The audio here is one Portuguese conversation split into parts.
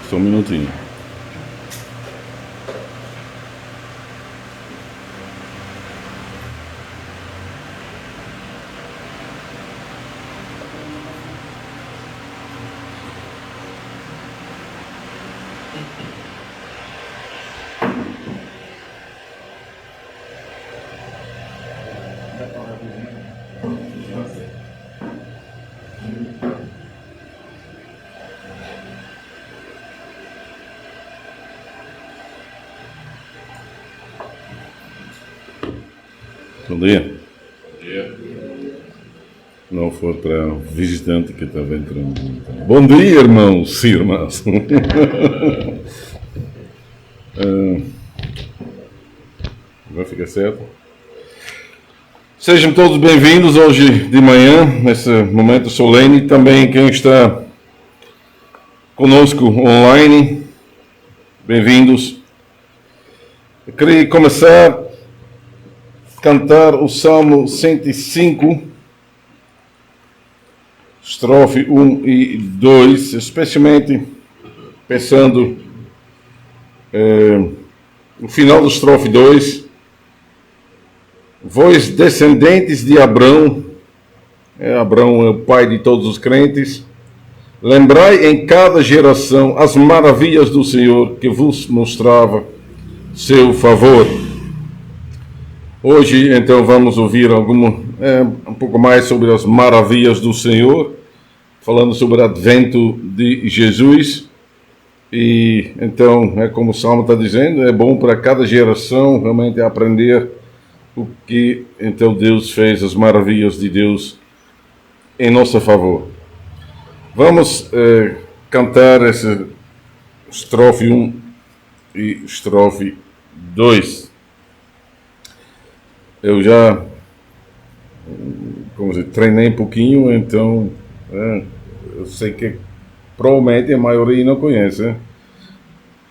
Só um minutinho. Bom dia. Não for para o visitante que estava entrando. Bom dia, irmãos e irmãs. Vai ficar certo? Sejam todos bem-vindos hoje de manhã, nesse momento solene. Também quem está conosco online, bem-vindos. Eu queria começar cantar o Salmo 105, estrofe 1 e 2, especialmente pensando no final da estrofe 2. Vós descendentes de Abrão, Abrão é o pai de todos os crentes, lembrai em cada geração as maravilhas do Senhor que vos mostrava seu favor. Hoje, então, vamos ouvir um pouco mais sobre as maravilhas do Senhor, falando sobre o advento de Jesus. E, então, como o Salmo está dizendo, é bom para cada geração realmente aprender o que, então, Deus fez, as maravilhas de Deus em nosso favor. Vamos cantar essa estrofe 1 e estrofe 2. Eu já treinei um pouquinho, então eu sei que provavelmente a maioria não conhece. Né?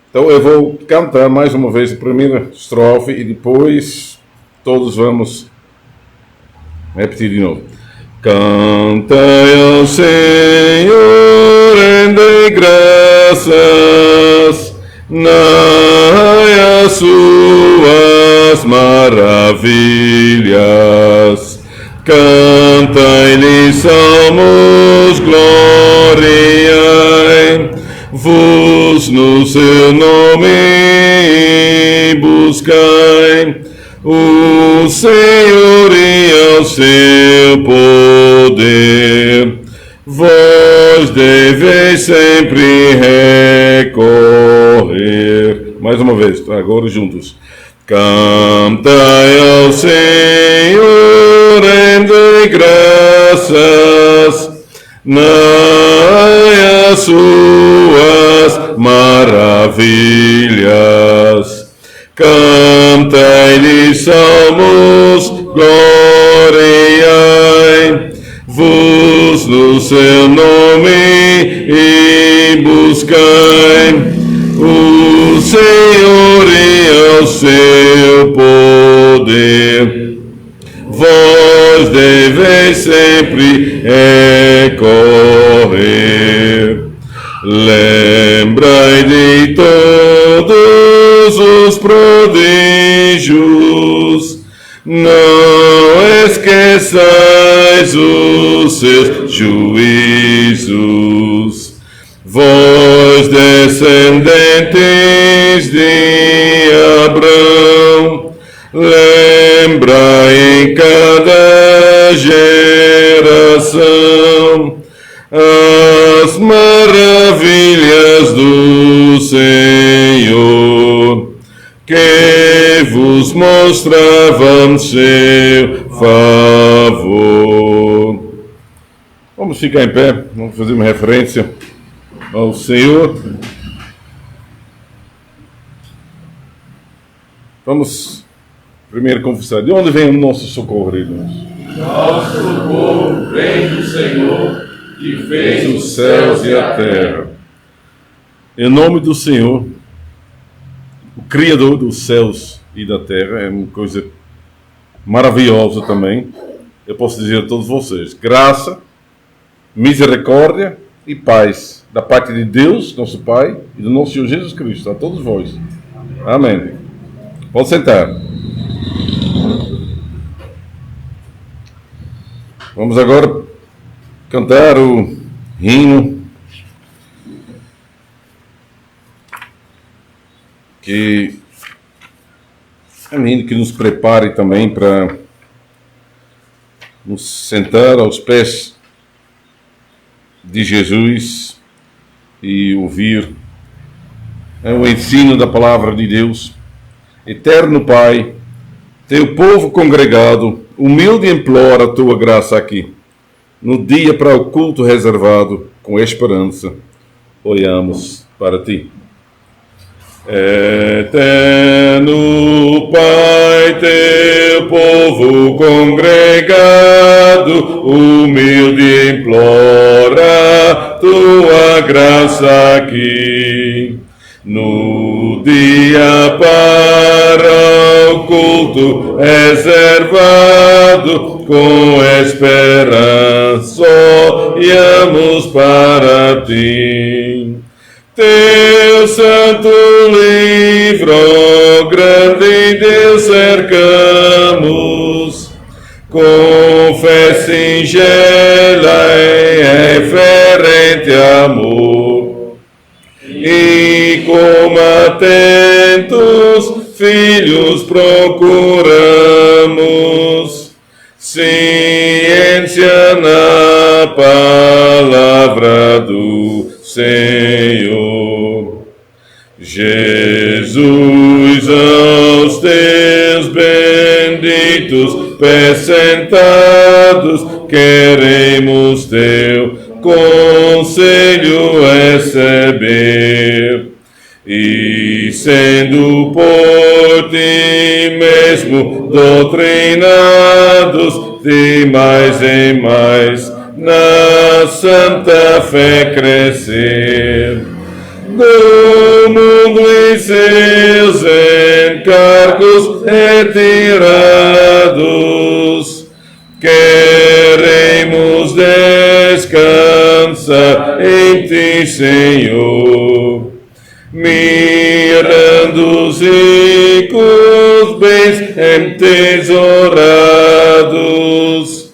Então eu vou cantar mais uma vez a primeira estrofe e depois todos vamos repetir de novo. Cantai ao Senhor, rendei graças, narrai as suas maravilhas. Cantai-lhe salmos, gloriai-vos no seu nome e buscai o Senhor e ao seu poder. Vós deveis sempre recorrer. Mais uma vez, agora juntos. Cantai ao Senhor, rendei graças, narrai as suas maravilhas. Cantai-lhe salmos, gloriai-vos no seu nome e buscai o Senhor e ao seu poder. Vós deveis sempre recorrer. Lembrai de todos os prodígios, não esqueçais os seus juízos. Vós descendentes de Abrão, lembrai em cada geração as maravilhas do Senhor, que vos mostravam seu favor. Vamos ficar em pé, vamos fazer uma referência ao Senhor. Vamos primeiro confessar. De onde vem o nosso socorro, irmãos? Nosso socorro vem do Senhor, que fez os céus e a terra. Em nome do Senhor, o Criador dos céus e da terra, é uma coisa maravilhosa também. Eu posso dizer a todos vocês, graça, misericórdia e paz da parte de Deus, nosso Pai, e do nosso Senhor Jesus Cristo, a todos vós. Amém. Pode sentar. Vamos agora cantar o hino que é um hino que nos prepare também para nos sentar aos pés de Jesus e ouvir o ensino da palavra de Deus. Eterno Pai, teu povo congregado, humilde implora a tua graça aqui, no dia para o culto reservado, com esperança, olhamos para ti. Eterno Pai, teu povo congregado, humilde implora tua graça aqui. No dia para o culto reservado, com esperança olhamos para ti. Teu santo livro, grande Deus, cercamos, com fé singela e reverente amor, e como atentos filhos procuramos ciência na palavra do Senhor. Jesus, aos teus benditos pés sentados, queremos teu conselho receber, e sendo por ti mesmo doutrinados, de mais em mais na santa fé crescer. Do mundo e seus encargos retirados, queremos descansar em ti, Senhor, mirando os ricos bens entesourados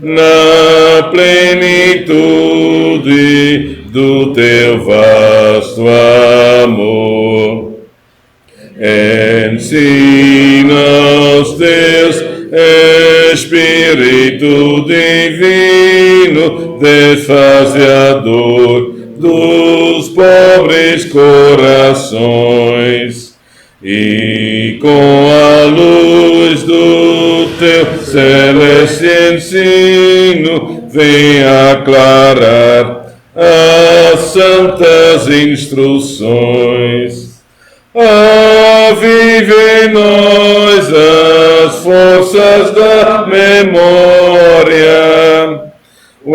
na plenitude do teu vasto amor. Ensina os teus Espírito divino, desfazeador dos pobres corações, e com a luz do teu celeste ensino vem aclarar as santas instruções. Avive em nós as forças da memória, o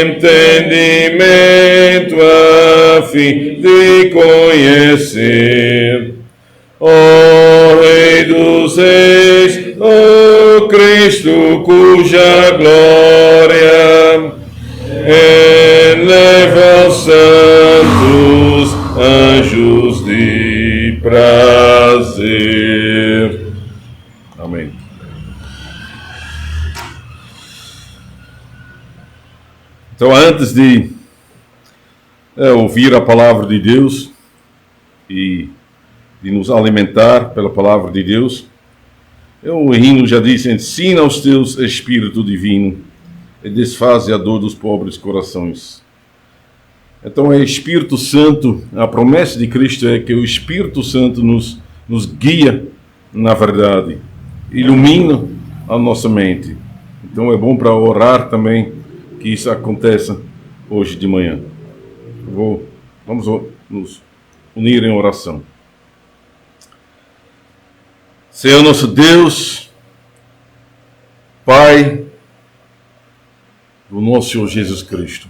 entendimento a fim de conhecer, ó Rei dos Reis, ó Cristo, cuja glória eleva os santos anjos de prazer. Amém. Então, antes de ouvir a palavra de Deus e de nos alimentar pela palavra de Deus, o hino já disse: ensina aos teus Espírito divino e desfaze a dor dos pobres corações. Então é Espírito Santo, a promessa de Cristo é que o Espírito Santo nos guia na verdade, ilumina a nossa mente. Então é bom para orar também que isso aconteça hoje de manhã. Vamos nos unir em oração. Senhor nosso Deus, Pai do nosso Senhor Jesus Cristo,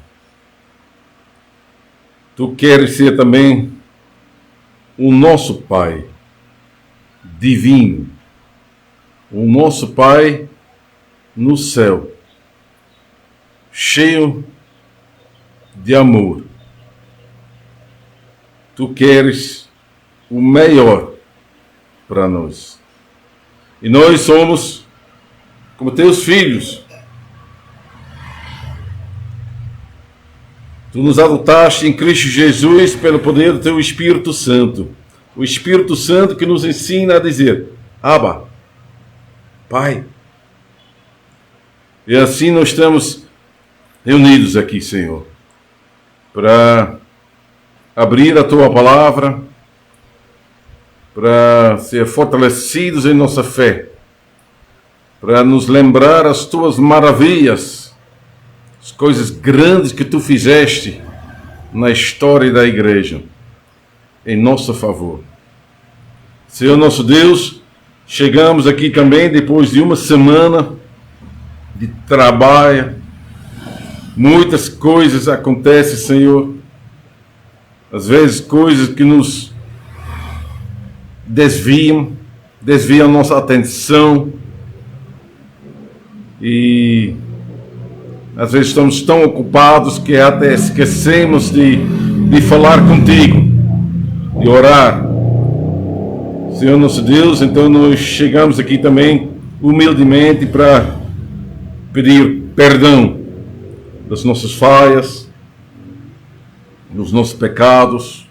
Tu queres ser também o nosso Pai divino, o nosso Pai no céu, cheio de amor. Tu queres o melhor para nós. E nós somos como teus filhos. Tu nos adotaste em Cristo Jesus pelo poder do teu Espírito Santo. O Espírito Santo que nos ensina a dizer: Abba, Pai. E assim nós estamos reunidos aqui, Senhor, para abrir a Tua Palavra, para ser fortalecidos em nossa fé, para nos lembrar as Tuas maravilhas, as coisas grandes que Tu fizeste na história da igreja, em nosso favor. Senhor nosso Deus, chegamos aqui também depois de uma semana de trabalho. Muitas coisas acontecem, Senhor. Às vezes coisas que nos desviam nossa atenção. E às vezes estamos tão ocupados que até esquecemos de falar contigo, de orar. Senhor nosso Deus, então nós chegamos aqui também humildemente para pedir perdão das nossas falhas, dos nossos pecados,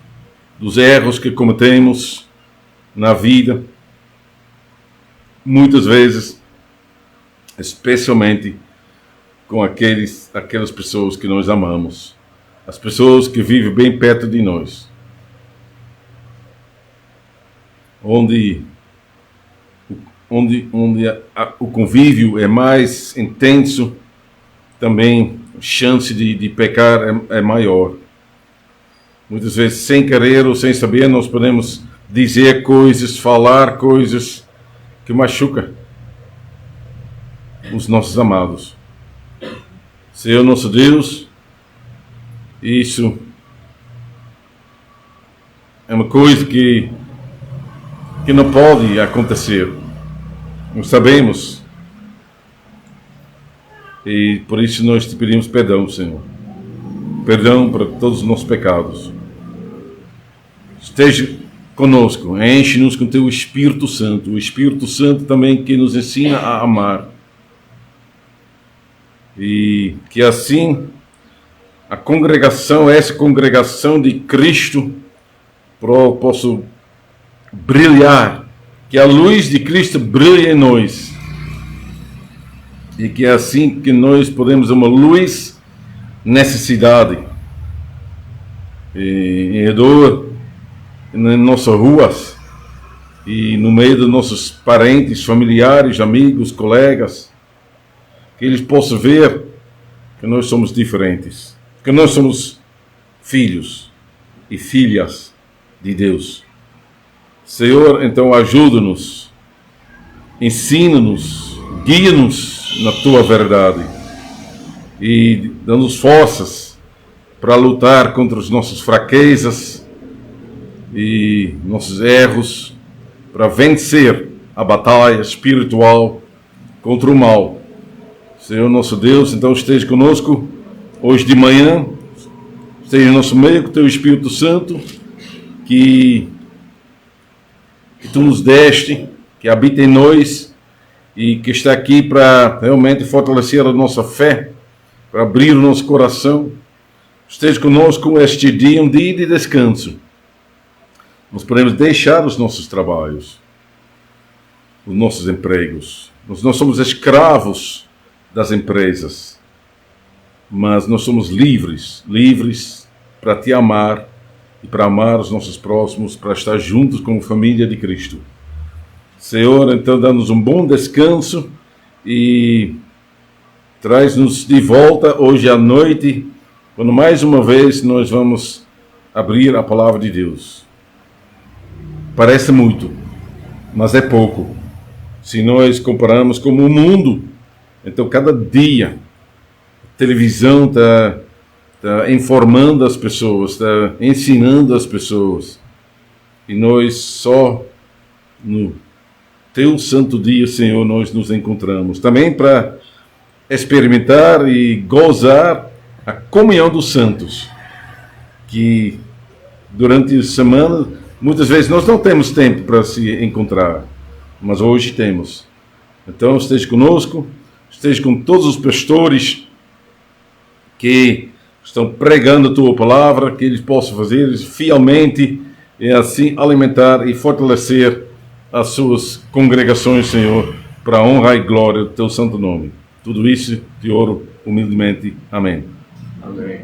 dos erros que cometemos na vida. Muitas vezes, especialmente com aquelas pessoas que nós amamos, as pessoas que vivem bem perto de nós, onde o convívio é mais intenso, também a chance de pecar é maior. Muitas vezes, sem querer ou sem saber, nós podemos dizer coisas, falar coisas que machucam os nossos amados. Senhor nosso Deus, isso é uma coisa que não pode acontecer. Nós sabemos. E por isso nós te pedimos perdão, Senhor. Perdão para todos os nossos pecados. Esteja conosco, enche-nos com teu Espírito Santo. O Espírito Santo também que nos ensina a amar. E que assim a congregação, essa congregação de Cristo, possa brilhar, que a luz de Cristo brilhe em nós, e que é assim que nós podemos uma luz nessa cidade, em redor, nas nossas ruas, e no meio dos nossos parentes, familiares, amigos, colegas, que eles possam ver que nós somos diferentes, que nós somos filhos e filhas de Deus. Senhor, então ajuda-nos, ensina-nos, guia-nos na Tua verdade e dá-nos forças para lutar contra as nossas fraquezas e nossos erros, para vencer a batalha espiritual contra o mal. Senhor nosso Deus, então esteja conosco hoje de manhã, esteja em nosso meio com o Teu Espírito Santo, que Tu nos deste, que habita em nós e que está aqui para realmente fortalecer a nossa fé, para abrir o nosso coração. Esteja conosco este dia, um dia de descanso. Nós podemos deixar os nossos trabalhos, os nossos empregos. Nós não somos escravos das empresas, mas nós somos livres para Te amar e para amar os nossos próximos, para estar juntos como família de Cristo. Senhor, então dá-nos um bom descanso e traz-nos de volta hoje à noite, quando mais uma vez nós vamos abrir a palavra de Deus. Parece muito, mas é pouco. Se nós comparamos com o mundo, então cada dia a televisão está informando as pessoas, está ensinando as pessoas. E nós só no Teu santo dia, Senhor, nós nos encontramos. Também para experimentar e gozar a comunhão dos santos, que durante a semana, muitas vezes nós não temos tempo para se encontrar, mas hoje temos. Então esteja conosco, esteja com todos os pastores que estão pregando a Tua palavra, que eles possam fazer fielmente e assim alimentar e fortalecer as suas congregações, Senhor, para a honra e glória do Teu santo nome. Tudo isso te oro humildemente. Amém. Amém.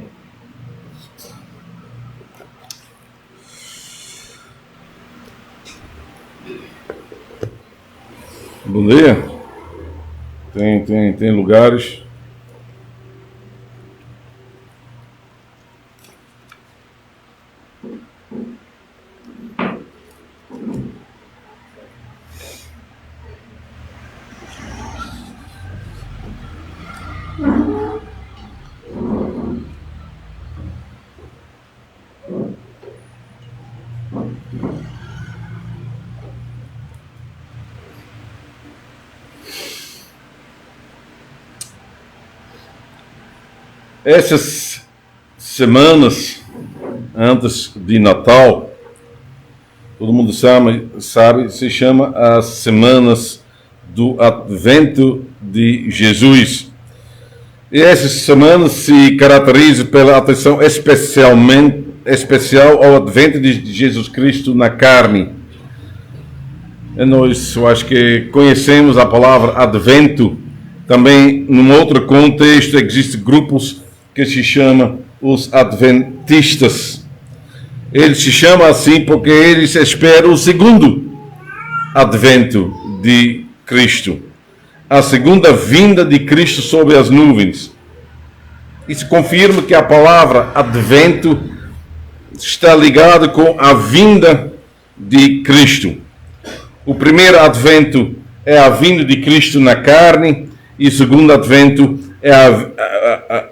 Bom dia. Tem lugares. Essas semanas antes de Natal, todo mundo sabe, se chama as semanas do Advento de Jesus. E essas semanas se caracterizam pela atenção especial ao Advento de Jesus Cristo na carne. E nós, eu acho que conhecemos a palavra Advento. Também, num outro contexto, existem grupos que se chamam os Adventistas. Eles se chamam assim porque eles esperam o segundo Advento de Cristo, a segunda vinda de Cristo sobre as nuvens. Isso confirma que a palavra Advento está ligada com a vinda de Cristo. O primeiro Advento é a vinda de Cristo na carne, e o segundo Advento é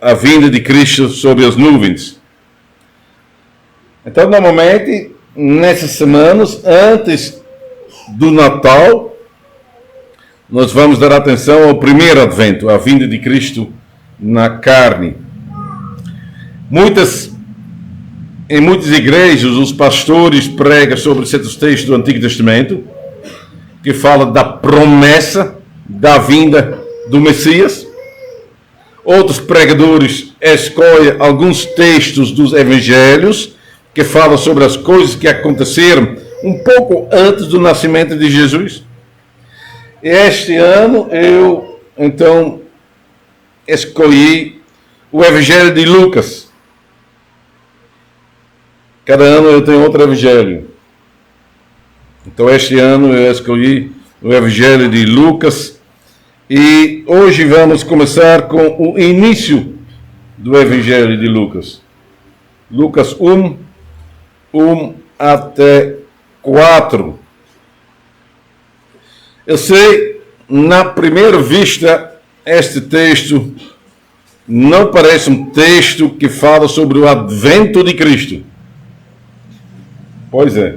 a vinda de Cristo sobre as nuvens. Então, normalmente, nessas semanas, antes do Natal, nós vamos dar atenção ao primeiro Advento, a vinda de Cristo na carne. Em muitas igrejas, os pastores pregam sobre certos textos do Antigo Testamento, que fala da promessa da vinda do Messias. Outros pregadores escolhem alguns textos dos evangelhos que falam sobre as coisas que aconteceram um pouco antes do nascimento de Jesus. E este ano eu, então, escolhi o evangelho de Lucas. Cada ano eu tenho outro evangelho. Então este ano eu escolhi o evangelho de Lucas. E hoje vamos começar com o início do Evangelho de Lucas. Lucas 1 até 4. Eu sei, na primeira vista, este texto não parece um texto que fala sobre o advento de Cristo. Pois é.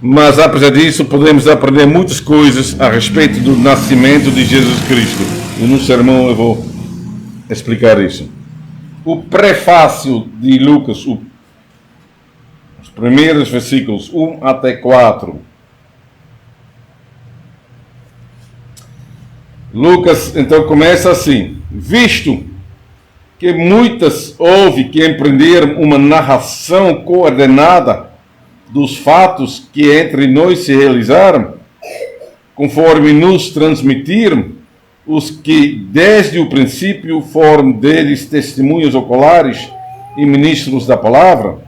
Mas, apesar disso, podemos aprender muitas coisas a respeito do nascimento de Jesus Cristo. E no sermão eu vou explicar isso. O prefácio de Lucas, os primeiros versículos 1 até 4. Lucas, então, começa assim. Visto que muitas houve que empreenderam uma narração coordenada dos fatos que entre nós se realizaram, conforme nos transmitiram os que desde o princípio foram deles testemunhas oculares e ministros da palavra,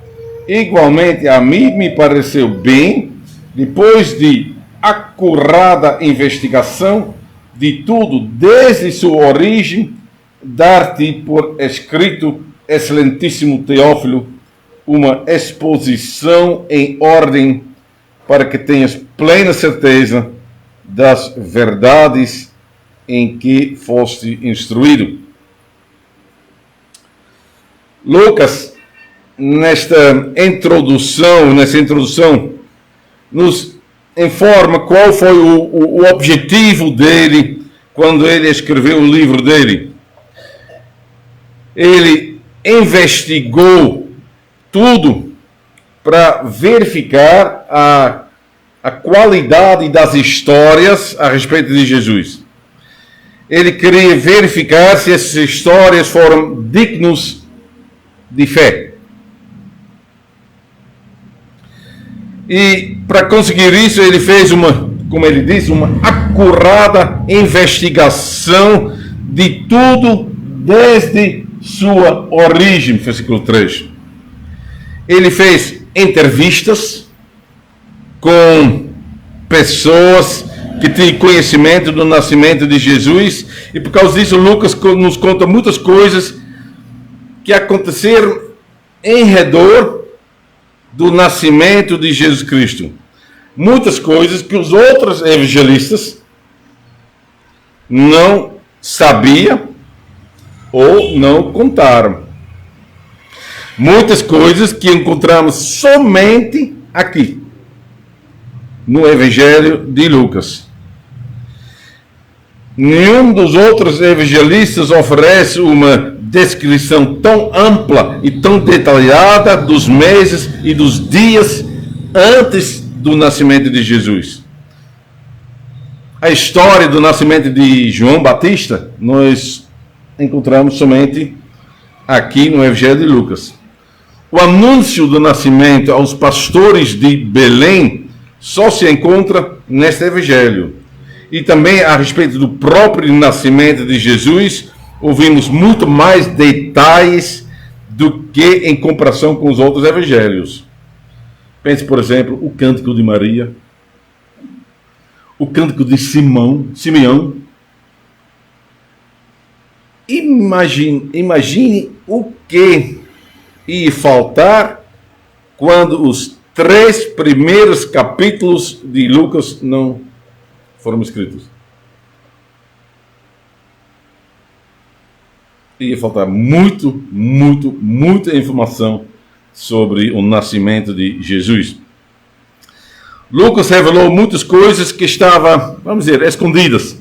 igualmente a mim me pareceu bem, depois de acurada investigação de tudo, desde sua origem, dar-te por escrito, excelentíssimo Teófilo, uma exposição em ordem para que tenhas plena certeza das verdades em que foste instruído. Lucas, nessa introdução, nos informa qual foi o objetivo dele quando ele escreveu o livro dele. Ele investigou tudo para verificar a qualidade das histórias a respeito de Jesus. Ele queria verificar se essas histórias foram dignos de fé. E para conseguir isso, ele fez como ele disse, uma acurada investigação de tudo desde sua origem, versículo 3. Ele fez entrevistas com pessoas que tinham conhecimento do nascimento de Jesus, e por causa disso Lucas nos conta muitas coisas que aconteceram em redor do nascimento de Jesus Cristo. Muitas coisas que os outros evangelistas não sabiam ou não contaram. Muitas coisas que encontramos somente aqui, no Evangelho de Lucas. Nenhum dos outros evangelistas oferece uma descrição tão ampla e tão detalhada dos meses e dos dias antes do nascimento de Jesus. A história do nascimento de João Batista nós encontramos somente aqui no Evangelho de Lucas. O anúncio do nascimento aos pastores de Belém só se encontra neste Evangelho. E também a respeito do próprio nascimento de Jesus, ouvimos muito mais detalhes do que em comparação com os outros evangelhos. Pense, por exemplo, o cântico de Maria, o cântico de Simeão. Imagine o que ia faltar quando os 3 primeiros capítulos de Lucas não foram escritos. Ia faltar muita informação sobre o nascimento de Jesus. Lucas revelou muitas coisas que estavam, vamos dizer, escondidas.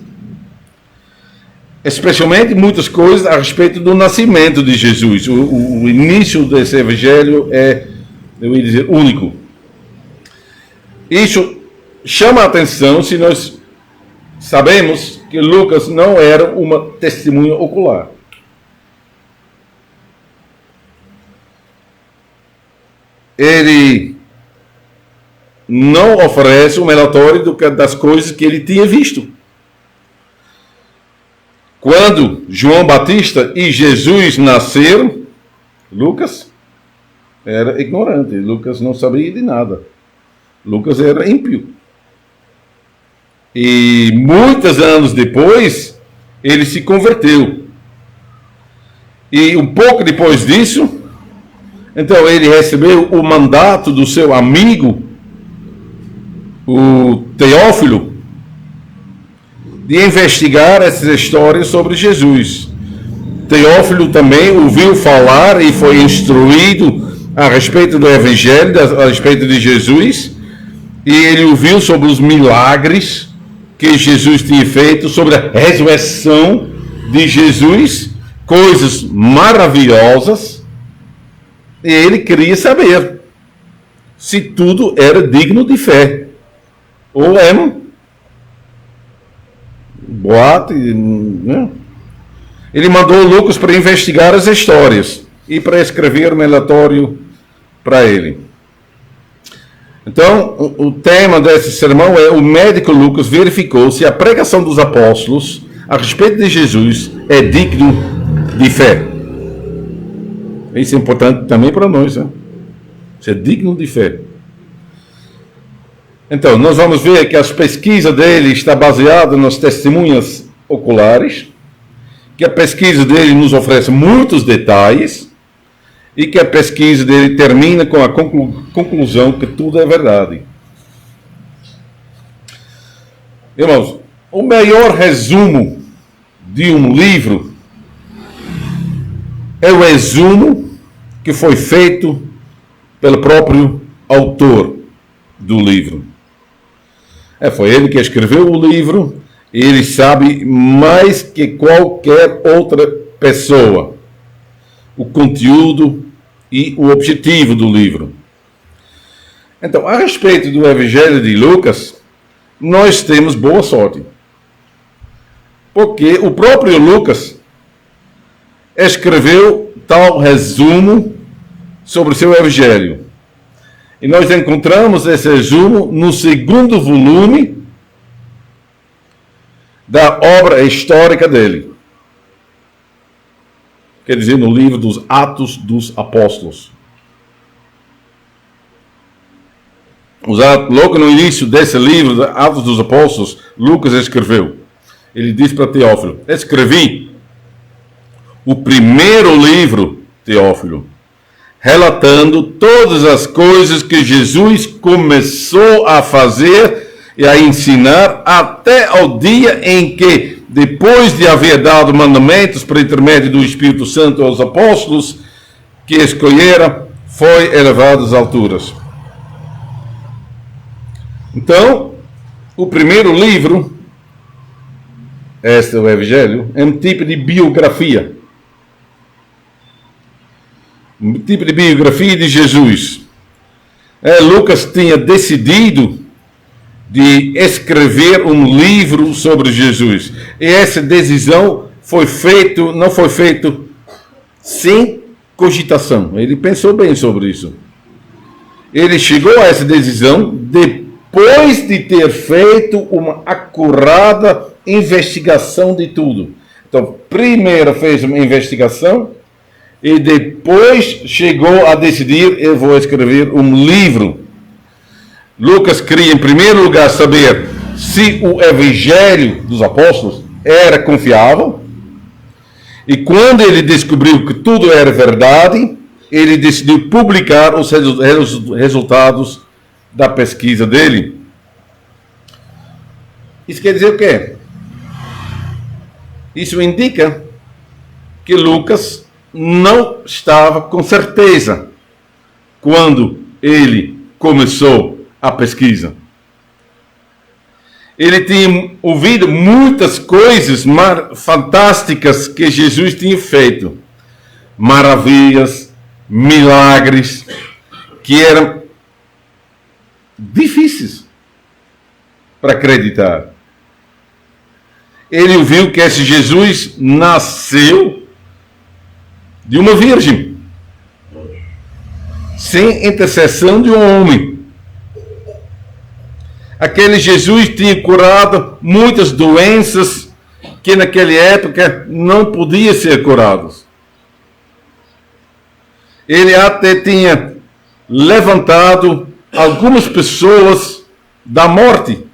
Especialmente muitas coisas a respeito do nascimento de Jesus. O início desse evangelho é, eu ia dizer, único. Isso chama a atenção se nós sabemos que Lucas não era uma testemunha ocular. Ele não oferece um relatório das coisas que ele tinha visto. Quando João Batista e Jesus nasceram, Lucas era ignorante. Lucas não sabia de nada. Lucas era ímpio. E muitos anos depois, ele se converteu. E um pouco depois disso, então ele recebeu o mandato do seu amigo, o Teófilo, de investigar essas histórias sobre Jesus. Teófilo também ouviu falar e foi instruído a respeito do Evangelho, a respeito de Jesus, e ele ouviu sobre os milagres que Jesus tinha feito, sobre a ressurreição de Jesus, coisas maravilhosas, e ele queria saber se tudo era digno de fé, ou é boato, né? Ele mandou Lucas para investigar as histórias e para escrever um relatório para ele. Então, o tema desse sermão é: o médico Lucas verificou se a pregação dos apóstolos a respeito de Jesus é digno de fé. Isso é importante também para nós, né? Isso é digno de fé. Então, nós vamos ver que a pesquisa dele está baseada nas testemunhas oculares, que a pesquisa dele nos oferece muitos detalhes e que a pesquisa dele termina com a conclusão que tudo é verdade. Irmãos, o melhor resumo de um livro é o resumo que foi feito pelo próprio autor do livro. Foi ele que escreveu o livro e ele sabe mais que qualquer outra pessoa o conteúdo e o objetivo do livro. Então, a respeito do Evangelho de Lucas, nós temos boa sorte. Porque o próprio Lucas escreveu tal resumo sobre o seu Evangelho. E nós encontramos esse resumo no segundo volume da obra histórica dele. Quer dizer, no livro dos Atos dos Apóstolos. Logo no início desse livro, Atos dos Apóstolos, Lucas escreveu. Ele disse para Teófilo: escrevi o primeiro livro, Teófilo, relatando todas as coisas que Jesus começou a fazer e a ensinar até ao dia em que, depois de haver dado mandamentos por intermédio do Espírito Santo aos apóstolos que escolhera, foi elevado às alturas. Então, o primeiro livro, este é o Evangelho, é um tipo de biografia. Um tipo de biografia de Jesus. Lucas tinha decidido de escrever um livro sobre Jesus. E essa decisão não foi feita sem cogitação. Ele pensou bem sobre isso. Ele chegou a essa decisão depois de ter feito uma acurada investigação de tudo. Então, primeiro fez uma investigação e depois chegou a decidir: eu vou escrever um livro. Lucas queria, em primeiro lugar, saber se o Evangelho dos Apóstolos era confiável. E quando ele descobriu que tudo era verdade, ele decidiu publicar os resultados da pesquisa dele. Isso quer dizer o quê? Isso indica que Lucas não estava com certeza quando ele começou a pesquisa. Ele tinha ouvido muitas coisas fantásticas que Jesus tinha feito. Maravilhas, milagres, que eram difíceis para acreditar. Ele ouviu que esse Jesus nasceu de uma virgem, sem intercessão de um homem. Aquele Jesus tinha curado muitas doenças que naquela época não podiam ser curadas. Ele até tinha levantado algumas pessoas da morte.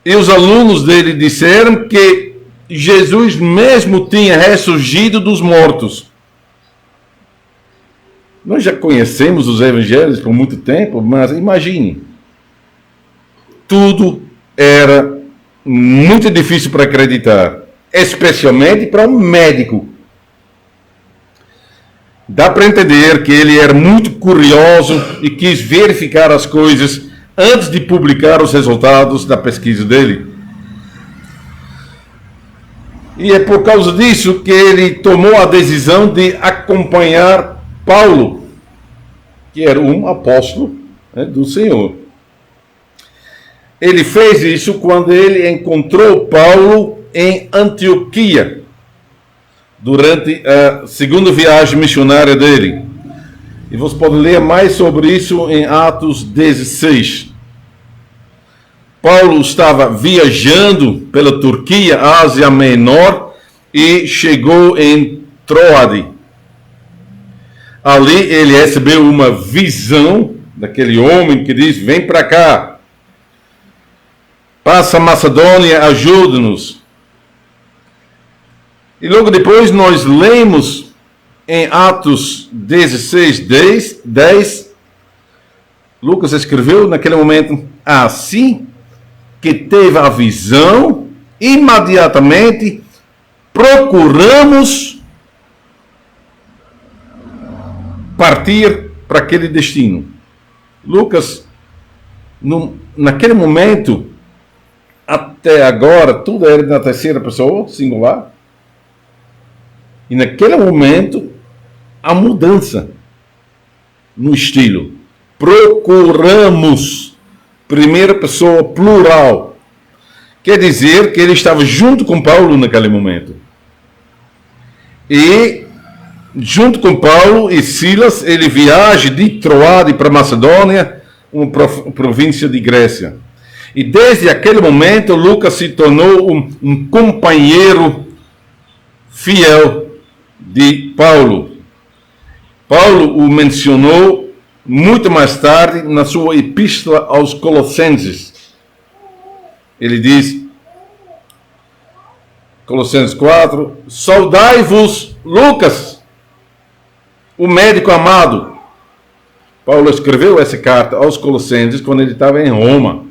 E os alunos dele disseram que Jesus mesmo tinha ressurgido dos mortos. Nós já conhecemos os evangelhos por muito tempo, mas imagine. Tudo era muito difícil para acreditar, especialmente para um médico. Dá para entender que ele era muito curioso e quis verificar as coisas antes de publicar os resultados da pesquisa dele. E é por causa disso que ele tomou a decisão de acompanhar Paulo, que era um apóstolo do Senhor. Ele fez isso quando ele encontrou Paulo em Antioquia, durante a segunda viagem missionária dele. E você pode ler mais sobre isso em Atos 16. Paulo estava viajando pela Turquia, Ásia Menor, e chegou em Troade. Ali ele recebeu uma visão daquele homem que diz: vem para cá, passa a Macedônia, ajuda-nos. E logo depois nós lemos em Atos 16, 10, Lucas escreveu naquele momento: assim que teve a visão, imediatamente procuramos partir para aquele destino. Lucas, naquele momento, até agora, tudo era na terceira pessoa, singular. E naquele momento, a mudança no estilo. Procuramos, primeira pessoa plural. Quer dizer que ele estava junto com Paulo naquele momento. E junto com Paulo e Silas, ele viaja de Troade para Macedônia, uma província de Grécia. E desde aquele momento, Lucas se tornou um companheiro fiel de Paulo. Paulo o mencionou muito mais tarde na sua epístola aos Colossenses. Ele diz, Colossenses 4, saudai-vos, Lucas, o médico amado. Paulo escreveu essa carta aos Colossenses quando ele estava em Roma.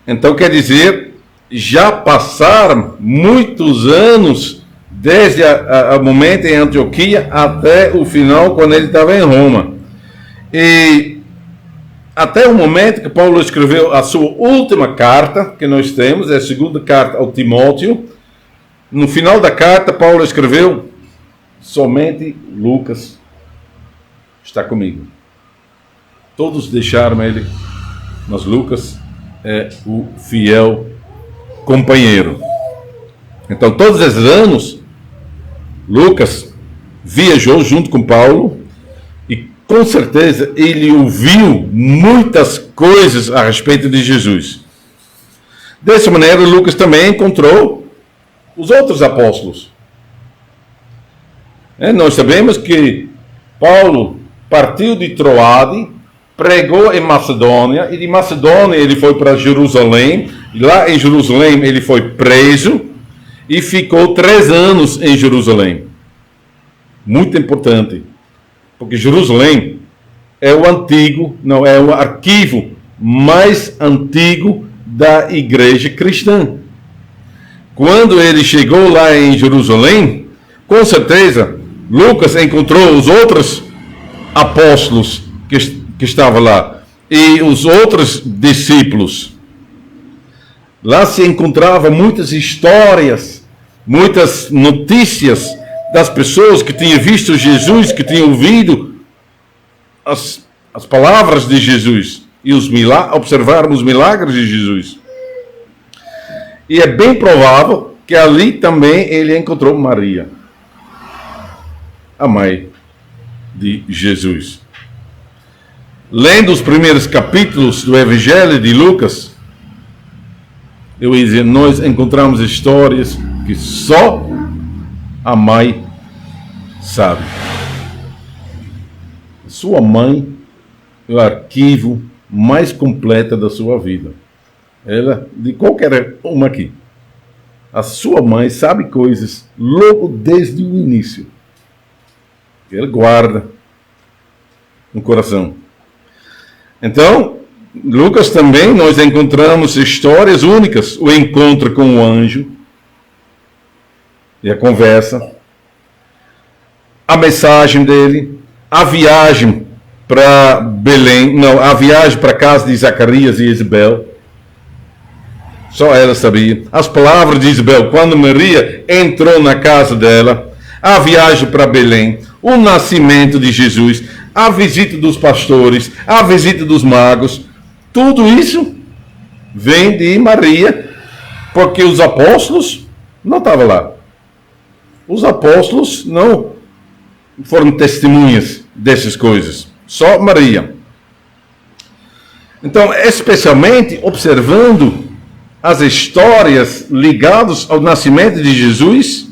Então quer dizer, já passaram muitos anos desde o momento em Antioquia até o final, quando ele estava em Roma. E até o momento que Paulo escreveu a sua última carta, que nós temos, é a segunda carta ao Timóteo. No final da carta, Paulo escreveu, somente Lucas está comigo. Todos deixaram ele, mas Lucas é o fiel companheiro. Então, todos esses anos, Lucas viajou junto com Paulo e, com certeza, ele ouviu muitas coisas a respeito de Jesus. Dessa maneira, Lucas também encontrou os outros apóstolos. Nós sabemos que Paulo partiu de Troade, pregou em Macedônia, e de Macedônia ele foi para Jerusalém, e lá em Jerusalém ele foi preso, e ficou 3 anos em Jerusalém. Muito importante, porque Jerusalém é o arquivo mais antigo da igreja cristã. Quando ele chegou lá em Jerusalém, com certeza, Lucas encontrou os outros apóstolos que estavam lá, e os outros discípulos. Lá se encontravam muitas histórias, muitas notícias das pessoas que tinham visto Jesus, que tinham ouvido as palavras de Jesus e observaram os milagres de Jesus. E é bem provável que ali também ele encontrou Maria, a mãe de Jesus. Lendo os primeiros capítulos do Evangelho de Lucas, eu ia dizer, nós encontramos histórias que só a mãe sabe. Sua mãe é o arquivo mais completo da sua vida. Ela, de qualquer uma aqui. A sua mãe sabe coisas logo desde o início. Ela guarda no coração. Então, Lucas também, nós encontramos histórias únicas. O encontro com o anjo e a conversa, a mensagem dele, a viagem para Belém, a viagem para a casa de Zacarias e Isabel. Só ela sabia. As palavras de Isabel, quando Maria entrou na casa dela, a viagem para Belém, o nascimento de Jesus, a visita dos pastores, a visita dos magos, tudo isso vem de Maria, porque os apóstolos não estavam lá. Os apóstolos não foram testemunhas dessas coisas, só Maria. Então, especialmente observando as histórias ligadas ao nascimento de Jesus,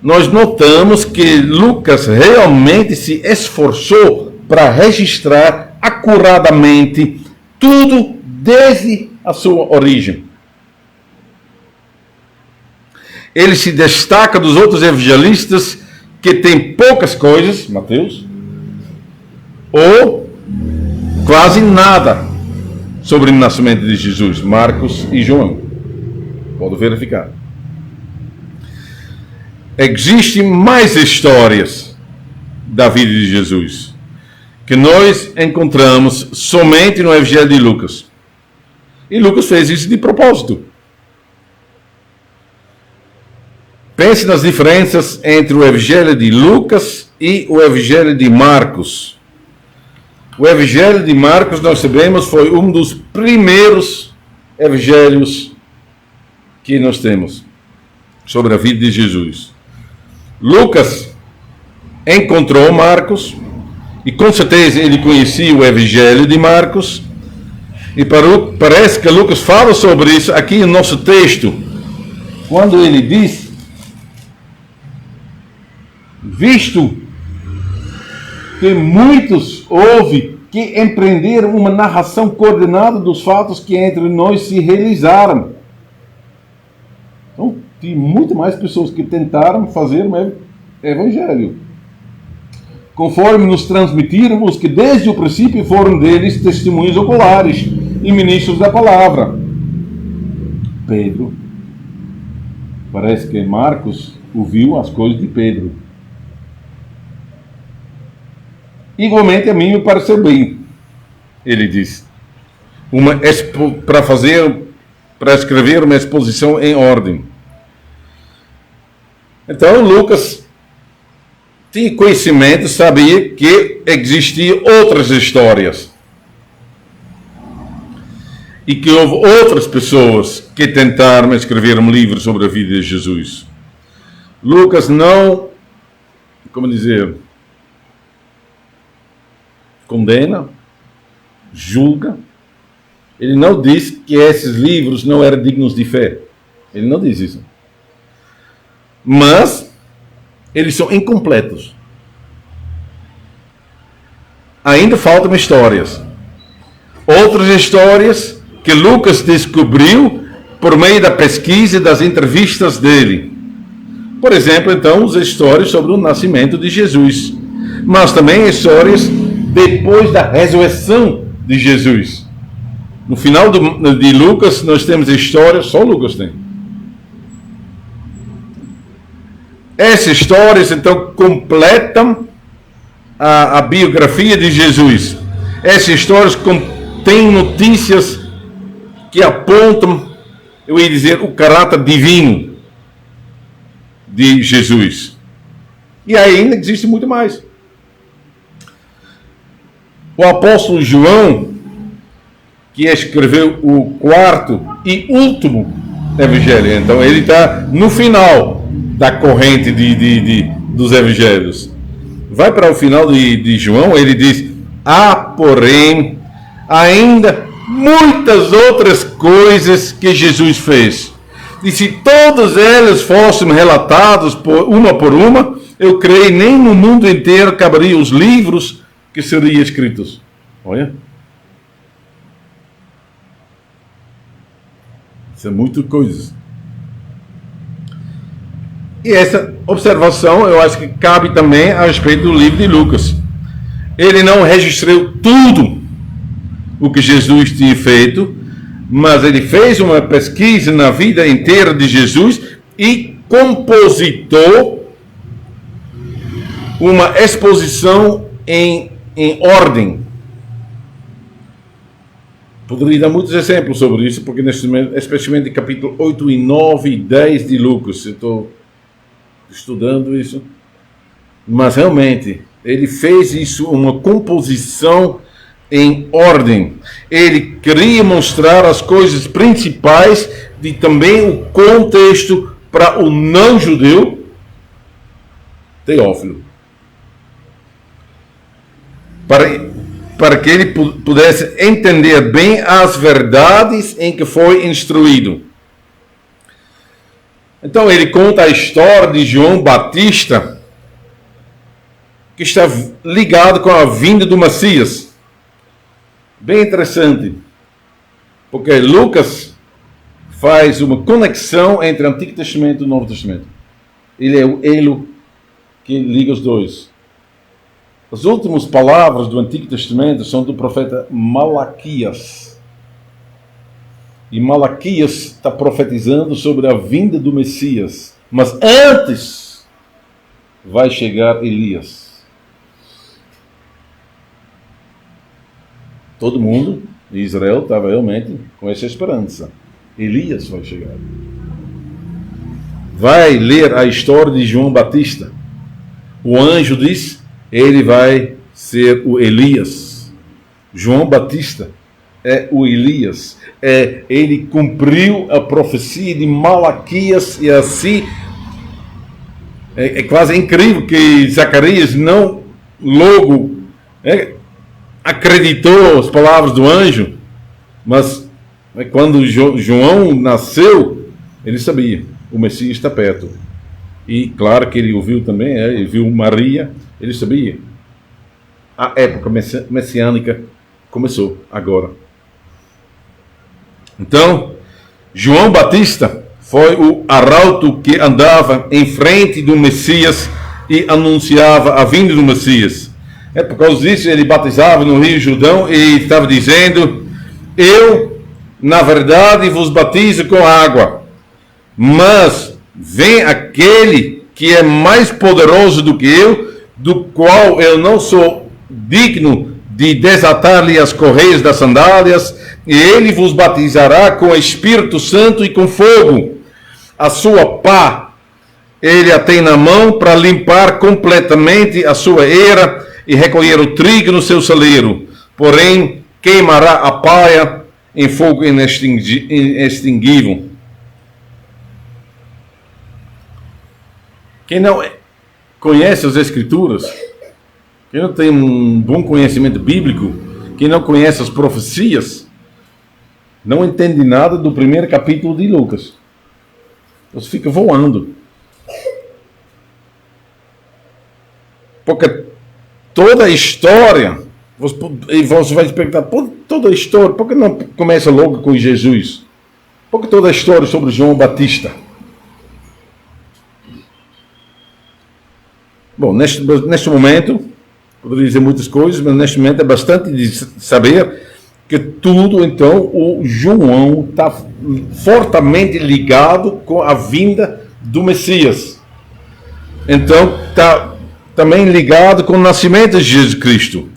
nós notamos que Lucas realmente se esforçou para registrar acuradamente tudo desde a sua origem. Ele se destaca dos outros evangelistas que têm poucas coisas, Mateus, ou quase nada sobre o nascimento de Jesus, Marcos e João. Pode verificar. Existem mais histórias da vida de Jesus que nós encontramos somente no Evangelho de Lucas. E Lucas fez isso de propósito. Pense nas diferenças entre o Evangelho de Lucas e o Evangelho de Marcos. O Evangelho de Marcos, nós sabemos, foi um dos primeiros evangelhos que nós temos sobre a vida de Jesus. Lucas encontrou Marcos, e com certeza ele conhecia o Evangelho de Marcos, e parece que Lucas fala sobre isso aqui no nosso texto, quando ele diz: visto que muitos houve que empreenderam uma narração coordenada dos fatos que entre nós se realizaram. Então, tem muito mais pessoas que tentaram fazer um evangelho, conforme nos transmitiram os que desde o princípio foram deles testemunhos oculares e ministros da palavra. Pedro. Parece que Marcos ouviu as coisas de Pedro. Igualmente a mim me pareceu bem, ele diz, para escrever uma exposição em ordem. Então Lucas tinha conhecimento, sabia que existiam outras histórias e que houve outras pessoas que tentaram escrever um livro sobre a vida de Jesus. Lucas não, condena, julga. Ele não diz que esses livros não eram dignos de fé. Ele não diz isso. Mas eles são incompletos. Ainda faltam histórias. Outras histórias que Lucas descobriu por meio da pesquisa e das entrevistas dele. Por exemplo, então, as histórias sobre o nascimento de Jesus. Mas também histórias depois da ressurreição de Jesus. No final de Lucas, nós temos histórias, só Lucas tem. Essas histórias, então, completam a biografia de Jesus. Essas histórias contêm notícias que apontam, eu ia dizer, o caráter divino de Jesus. E ainda existe muito mais. O apóstolo João, que escreveu o quarto e último evangelho, então ele está no final da corrente dos evangelhos. Vai para o final de João, ele diz: há, porém, ainda muitas outras coisas que Jesus fez. E se todas elas fossem relatadas por uma, eu creio nem no mundo inteiro caberiam os livros que seriam escritos. Olha. Isso é muita coisa. E essa observação eu acho que cabe também a respeito do livro de Lucas. Ele não registrou tudo o que Jesus tinha feito, mas ele fez uma pesquisa na vida inteira de Jesus e compositou uma exposição em ordem. Poderia dar muitos exemplos sobre isso, porque neste momento, especialmente capítulo 8 e 9 e 10 de Lucas, eu estou estudando isso, mas realmente ele fez isso, uma composição em ordem. Ele queria mostrar as coisas principais e também o contexto para o não-judeu Teófilo, para que ele pudesse entender bem as verdades em que foi instruído. Então ele conta a história de João Batista, que está ligado com a vinda do Messias. Bem interessante, porque Lucas faz uma conexão entre o Antigo Testamento e o Novo Testamento. Ele é o elo que liga os dois. As últimas palavras do Antigo Testamento são do profeta Malaquias. E Malaquias está profetizando sobre a vinda do Messias. Mas antes vai chegar Elias. Todo mundo de Israel estava realmente com essa esperança. Elias vai chegar. Vai ler a história de João Batista. O anjo diz, ele vai ser o Elias. João Batista é o Elias. Ele cumpriu a profecia de Malaquias e assim é quase incrível que Zacarias não logo acreditou as palavras do anjo, mas quando João nasceu, ele sabia, o Messias está perto. E claro que ele ouviu também, ele viu Maria, ele sabia. A época messiânica começou agora. Então, João Batista foi o arauto que andava em frente do Messias e anunciava a vinda do Messias. Por causa disso, ele batizava no Rio Jordão e estava dizendo, eu, na verdade, vos batizo com água, mas vem aquele que é mais poderoso do que eu, do qual eu não sou digno de desatar-lhe as correias das sandálias, e ele vos batizará com o Espírito Santo e com fogo. A sua pá, ele a tem na mão para limpar completamente a sua eira e recolher o trigo no seu celeiro. Porém, queimará a palha em fogo inextinguível. Quem não conhece as Escrituras, quem não tem um bom conhecimento bíblico, quem não conhece as profecias, não entende nada do primeiro capítulo de Lucas. Você fica voando. Porque toda a história, você vai se perguntar, toda a história, por que não começa logo com Jesus? Por que toda a história sobre João Batista? Bom, neste momento, poderia dizer muitas coisas, mas neste momento é bastante de saber que tudo, então, o João está fortemente ligado com a vinda do Messias. Então, está também ligado com o nascimento de Jesus Cristo.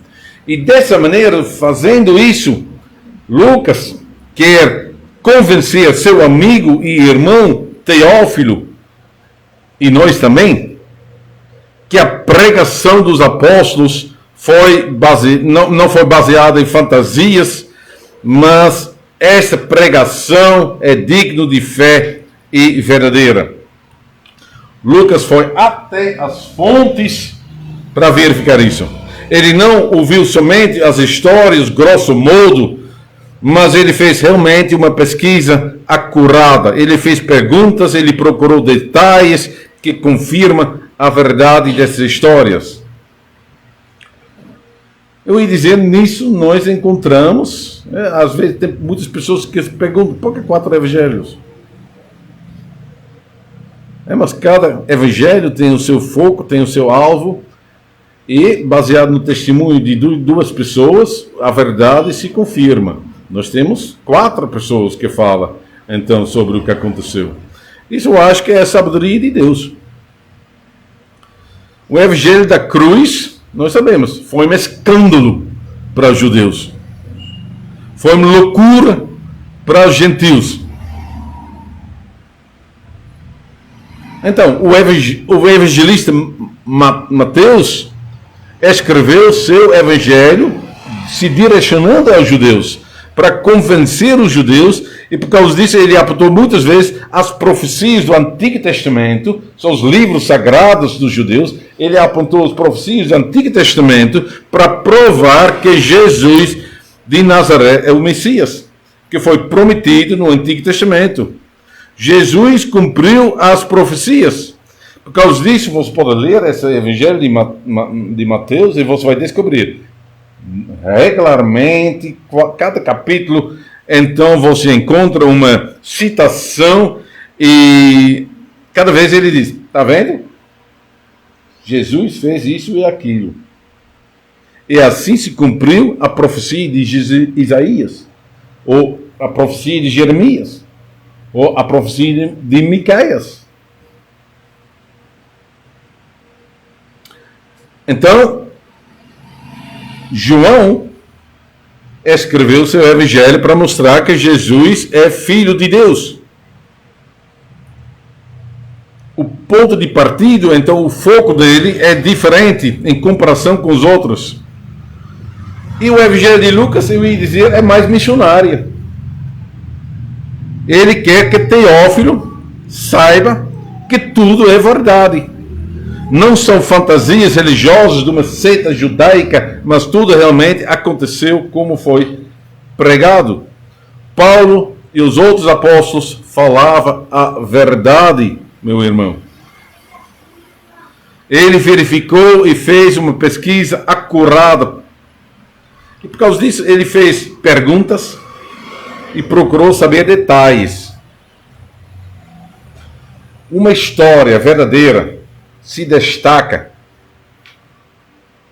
E dessa maneira, fazendo isso, Lucas quer convencer seu amigo e irmão Teófilo, e nós também, que a pregação dos apóstolos não foi baseada em fantasias, mas essa pregação é digna de fé e verdadeira. Lucas foi até as fontes para verificar isso. Ele não ouviu somente as histórias, grosso modo, mas ele fez realmente uma pesquisa acurada. Ele fez perguntas, ele procurou detalhes que confirmam a verdade dessas histórias. Eu ia dizer, nisso nós encontramos, às vezes tem muitas pessoas que se perguntam, por que 4 evangelhos? Mas cada evangelho tem o seu foco, tem o seu alvo, e baseado no testemunho de 2 pessoas, a verdade se confirma. Nós temos 4 pessoas que falam, então, sobre o que aconteceu. Isso eu acho que é a sabedoria de Deus. O evangelho da cruz, nós sabemos, foi um escândalo para os judeus. Foi uma loucura para os gentios. Então, o evangelista Mateus escreveu seu evangelho se direcionando aos judeus, para convencer os judeus, e por causa disso ele apontou muitas vezes as profecias do Antigo Testamento, são os livros sagrados dos judeus, ele apontou as profecias do Antigo Testamento para provar que Jesus de Nazaré é o Messias, que foi prometido no Antigo Testamento. Jesus cumpriu as profecias. Por causa disso, você pode ler esse evangelho de Mateus e você vai descobrir regularmente, cada capítulo, então você encontra uma citação e cada vez ele diz, está vendo? Jesus fez isso e aquilo. E assim se cumpriu a profecia de Isaías, ou a profecia de Jeremias, ou a profecia de Miqueias. Então, João escreveu seu evangelho para mostrar que Jesus é filho de Deus. O ponto de partida, então, o foco dele é diferente em comparação com os outros. E o evangelho de Lucas, eu ia dizer, é mais missionário. Ele quer que Teófilo saiba que tudo é verdade. Não são fantasias religiosas de uma seita judaica, mas tudo realmente aconteceu como foi pregado. Paulo e os outros apóstolos falavam a verdade, meu irmão. Ele verificou e fez uma pesquisa acurada. E por causa disso, ele fez perguntas e procurou saber detalhes. Uma história verdadeira se destaca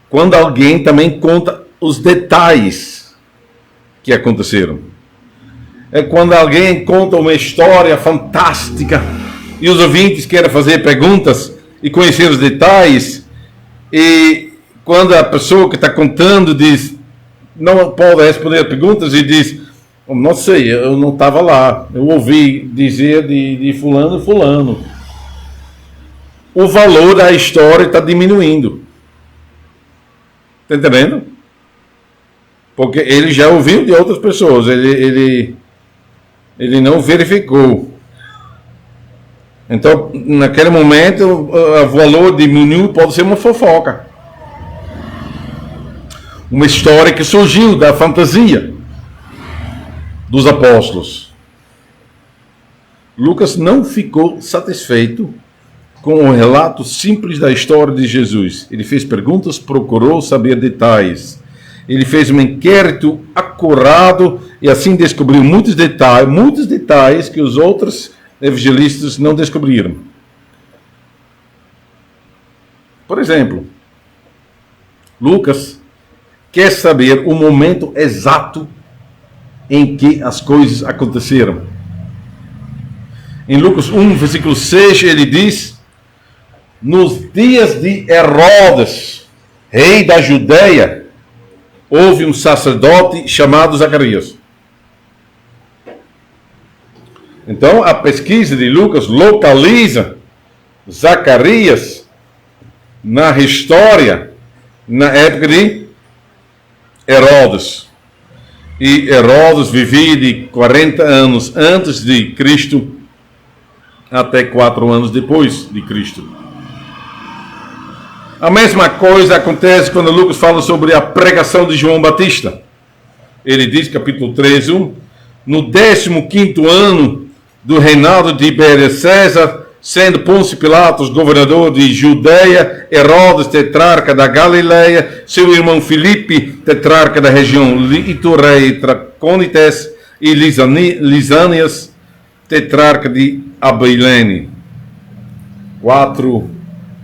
quando alguém também conta os detalhes que aconteceram. É quando alguém conta uma história fantástica e os ouvintes querem fazer perguntas e conhecer os detalhes, e quando a pessoa que está contando não pode responder perguntas e diz: não sei, eu não estava lá, eu ouvi dizer de fulano e fulano. O valor da história está diminuindo. Está entendendo? Porque ele já ouviu de outras pessoas, ele não verificou. Então, naquele momento, o valor diminuiu, pode ser uma fofoca. Uma história que surgiu da fantasia dos apóstolos. Lucas não ficou satisfeito com o relato simples da história de Jesus. Ele fez perguntas, procurou saber detalhes. Ele fez um inquérito acurado e assim descobriu muitos detalhes que os outros evangelistas não descobriram. Por exemplo, Lucas quer saber o momento exato em que as coisas aconteceram. Em Lucas 1, versículo 6, ele diz: nos dias de Herodes, rei da Judeia, houve um sacerdote chamado Zacarias. Então, a pesquisa de Lucas localiza Zacarias na história, na época de Herodes. E Herodes vivia de 40 anos antes de Cristo até 4 anos depois de Cristo. A mesma coisa acontece quando Lucas fala sobre a pregação de João Batista. Ele diz, capítulo 3, 1, no 15º ano do reinado de Tibério César, sendo Pôncio Pilatos governador de Judeia, Herodes tetrarca da Galileia, seu irmão Filipe tetrarca da região Itureia e Traconites, e Lisânias tetrarca de Abilene. 4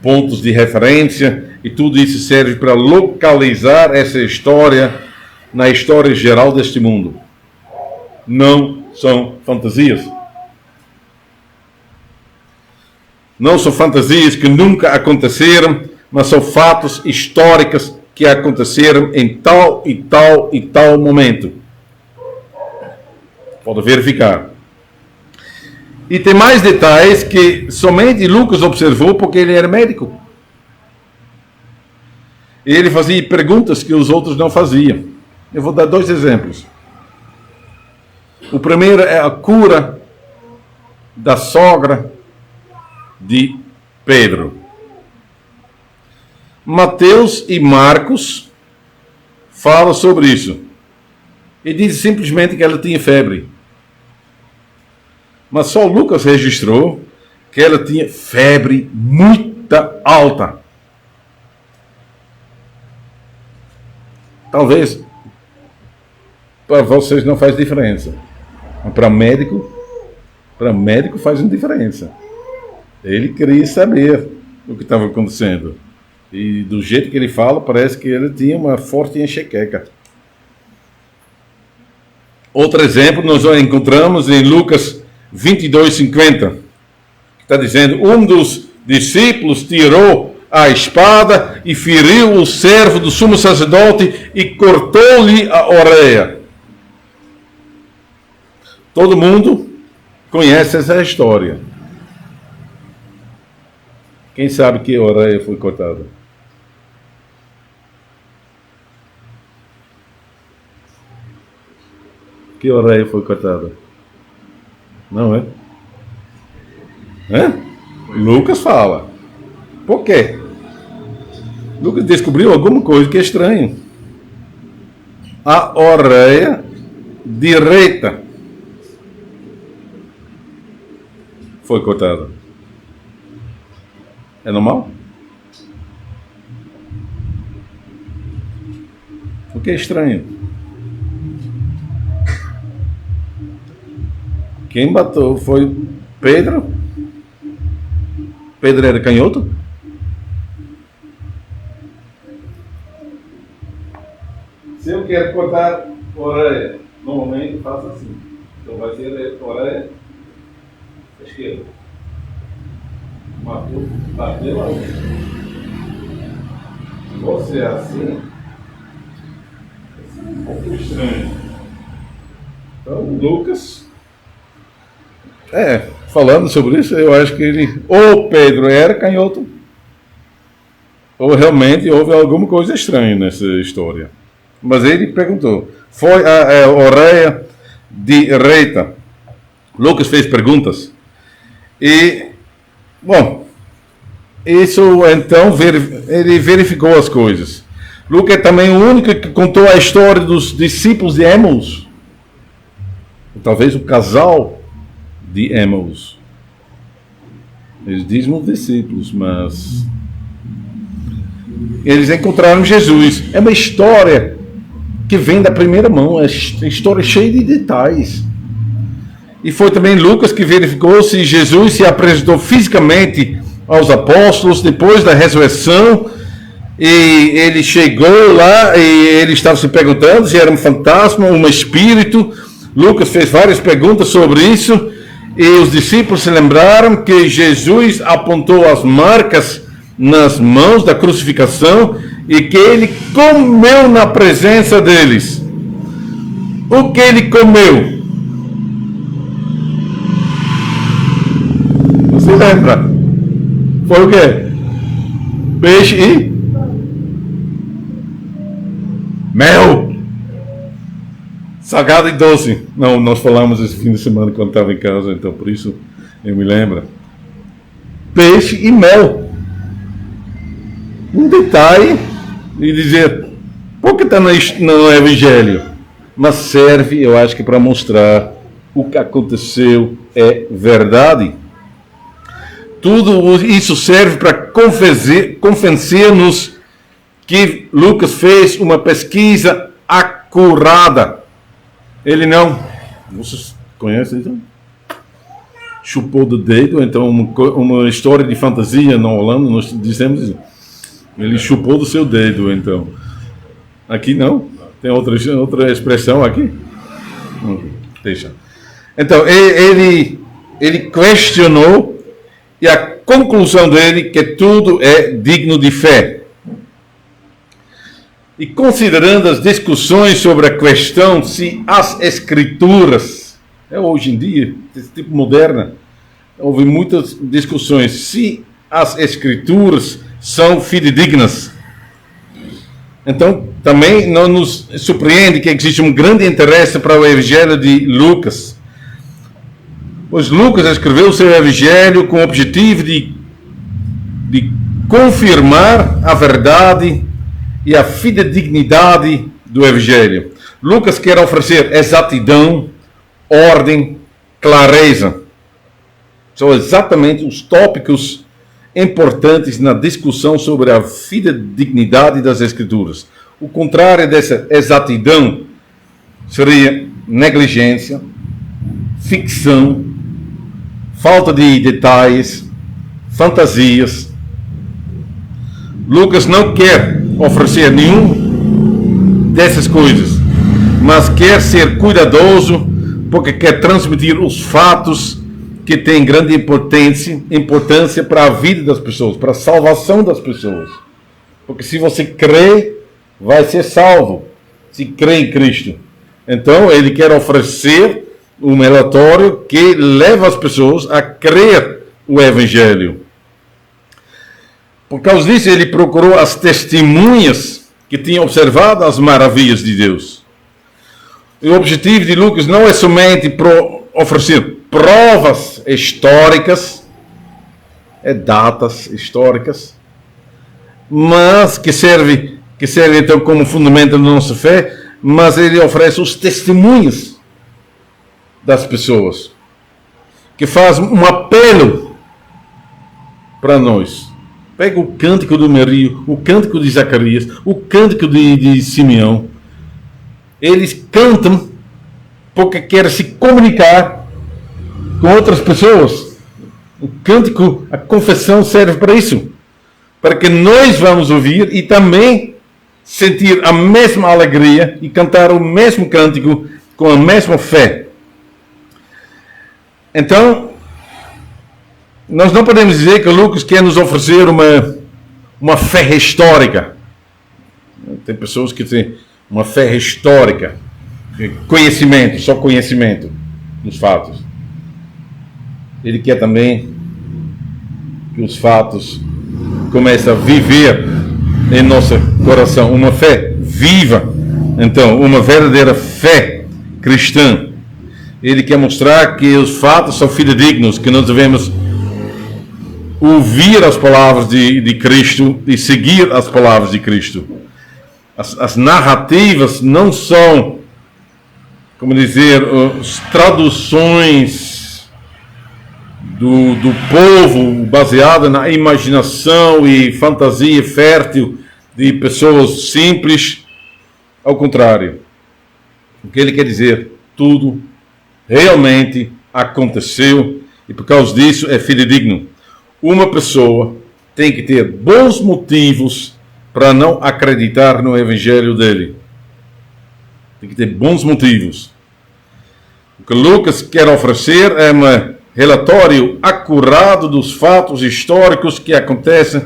pontos de referência, e tudo isso serve para localizar essa história na história geral deste mundo. Não são fantasias. Não são fantasias que nunca aconteceram, mas são fatos históricos que aconteceram em tal e tal e tal momento. Pode verificar. E tem mais detalhes que somente Lucas observou porque ele era médico. E ele fazia perguntas que os outros não faziam. Eu vou dar 2 exemplos. O primeiro é a cura da sogra de Pedro. Mateus e Marcos falam sobre isso. E dizem simplesmente que ela tinha febre. Mas só Lucas registrou que ela tinha febre muito alta. Talvez para vocês não faz diferença. Mas para médico faz uma diferença. Ele queria saber o que estava acontecendo. E do jeito que ele fala, parece que ele tinha uma forte enxaqueca. Outro exemplo nós encontramos em Lucas 22:50, que está dizendo: um dos discípulos tirou a espada e feriu o servo do sumo sacerdote e cortou-lhe a orelha. Todo mundo conhece essa história. Quem sabe que orelha foi cortada? Que orelha foi cortada? Não é? Lucas fala. Por quê? Lucas descobriu alguma coisa que é estranho. A orelha direita foi cortada. É normal? O que é estranho? Quem matou foi Pedro? Pedro era canhoto? Se eu quero cortar orelha, normalmente faço assim. Então vai ser orelha esquerda. Matou, bateu a outra. Você é assim? É um pouco estranho. Então, Lucas, falando sobre isso, eu acho que ele, ou Pedro era canhoto, ou realmente houve alguma coisa estranha nessa história. Mas ele perguntou, foi a orelha direita. Lucas fez perguntas. E, bom, isso então, ele verificou as coisas. Lucas é também o único que contou a história dos discípulos de Emaús. Talvez o casal de Emaús. Eles dizem os discípulos, mas eles encontraram Jesus. É uma história que vem da primeira mão, é história cheia de detalhes. E foi também Lucas que verificou se Jesus se apresentou fisicamente aos apóstolos depois da ressurreição, e ele chegou lá e ele estava se perguntando se era um fantasma, um espírito. Lucas fez várias perguntas sobre isso, e os discípulos se lembraram que Jesus apontou as marcas nas mãos da crucificação e que ele comeu na presença deles. O que ele comeu? Você lembra? Foi o quê? Peixe e mel. Salgado e doce. Não, nós falamos esse fim de semana quando estava em casa, então por isso eu me lembro. Peixe e mel. Um detalhe de dizer, por que está no Evangelho? Mas serve, eu acho que para mostrar o que aconteceu é verdade. Tudo isso serve para convencer-nos que Lucas fez uma pesquisa acurada. Ele não... Vocês conhecem então? Chupou do dedo, então uma história de fantasia na Holanda, nós dizemos isso. Ele chupou do seu dedo, então. Aqui não? Tem outra expressão aqui? Deixa. Então, ele questionou, e a conclusão dele que tudo é digno de fé. E considerando as discussões sobre a questão se as escrituras, hoje em dia, desse tipo moderna, houve muitas discussões, se as escrituras são fidedignas. Então, também não nos surpreende que existe um grande interesse para o Evangelho de Lucas. Pois Lucas escreveu o seu Evangelho com o objetivo de confirmar a verdade e a fidedignidade do Evangelho. Lucas quer oferecer exatidão, ordem, clareza. São exatamente os tópicos importantes na discussão sobre a fidedignidade das Escrituras. O contrário dessa exatidão seria negligência, ficção, falta de detalhes, fantasias. Lucas não quer oferecer nenhum dessas coisas, mas quer ser cuidadoso, porque quer transmitir os fatos que têm grande importância para a vida das pessoas, para a salvação das pessoas. Porque se você crê, vai ser salvo, se crê em Cristo. Então, ele quer oferecer um relatório que leva as pessoas a crer o Evangelho. Por causa disso, ele procurou as testemunhas que tinham observado as maravilhas de Deus. E o objetivo de Lucas não é somente oferecer provas históricas, datas históricas, mas que serve então como fundamento da nossa fé, mas ele oferece os testemunhos das pessoas, que faz um apelo para nós. Pega o cântico do Maria, o cântico de Zacarias, o cântico de Simeão. Eles cantam porque querem se comunicar com outras pessoas. O cântico, a confissão serve para isso, para que nós vamos ouvir e também sentir a mesma alegria e cantar o mesmo cântico com a mesma fé. Então, nós não podemos dizer que Lucas quer nos oferecer uma fé histórica. Tem pessoas que têm uma fé histórica, conhecimento, só conhecimento dos fatos. Ele quer também que os fatos comecem a viver em nosso coração, uma fé viva, então, uma verdadeira fé cristã. Ele quer mostrar que os fatos são fidedignos, que nós devemos ouvir as palavras de Cristo e seguir as palavras de Cristo. As narrativas não são, como dizer, as traduções do povo baseada na imaginação e fantasia fértil de pessoas simples. Ao contrário, o que ele quer dizer, tudo realmente aconteceu e por causa disso é fidedigno. Uma pessoa tem que ter bons motivos para não acreditar no evangelho dele. Tem que ter bons motivos. O que Lucas quer oferecer é um relatório acurado dos fatos históricos que acontecem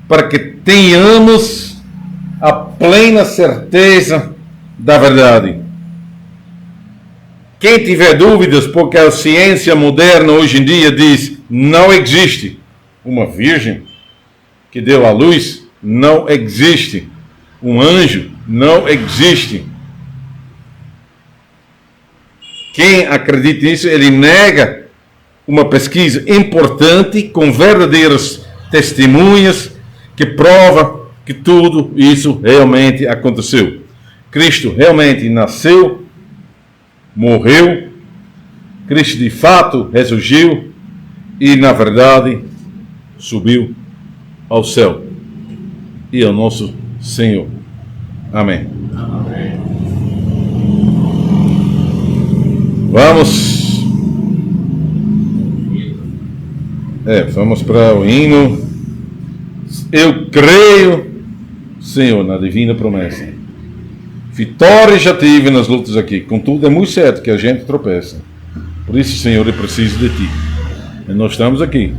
para que tenhamos a plena certeza da verdade. Quem tiver dúvidas, porque a ciência moderna hoje em dia diz não existe uma virgem que deu à luz, não existe um anjo, não existe. Quem acredita nisso, ele nega uma pesquisa importante com verdadeiras testemunhas que prova que tudo isso realmente aconteceu. Cristo realmente nasceu, morreu, Cristo de fato ressurgiu e na verdade subiu ao céu e ao nosso Senhor. Amém. Amém. Vamos para o hino. Eu creio, Senhor, na divina promessa. Vitória já tive nas lutas aqui. Contudo, é muito certo que a gente tropeça. Por isso, Senhor, eu preciso de Ti. E nós estamos aqui.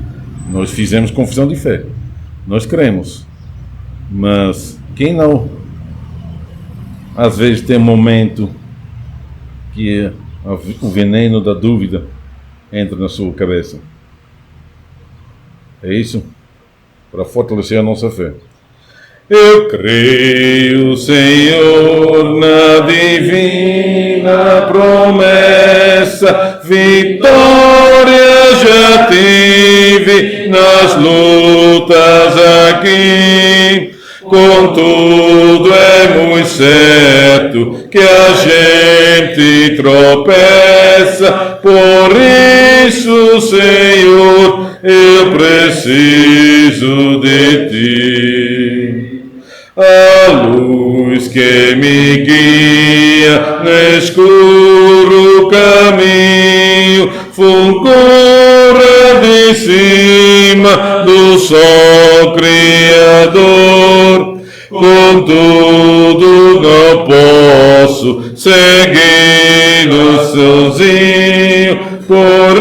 Nós fizemos confissão de fé. Nós cremos. Mas quem não, às vezes tem um momento que o veneno da dúvida entra na sua cabeça. É isso? Para fortalecer a nossa fé. Eu creio, Senhor, na divina promessa, vitória já tive nas lutas aqui. Contudo é muito certo que a gente tropeça, por isso, Senhor, eu preciso de Ti. A luz que me guia no escuro caminho, fulgura de em cima do sol criador. Contudo não posso segui-lo sozinho, por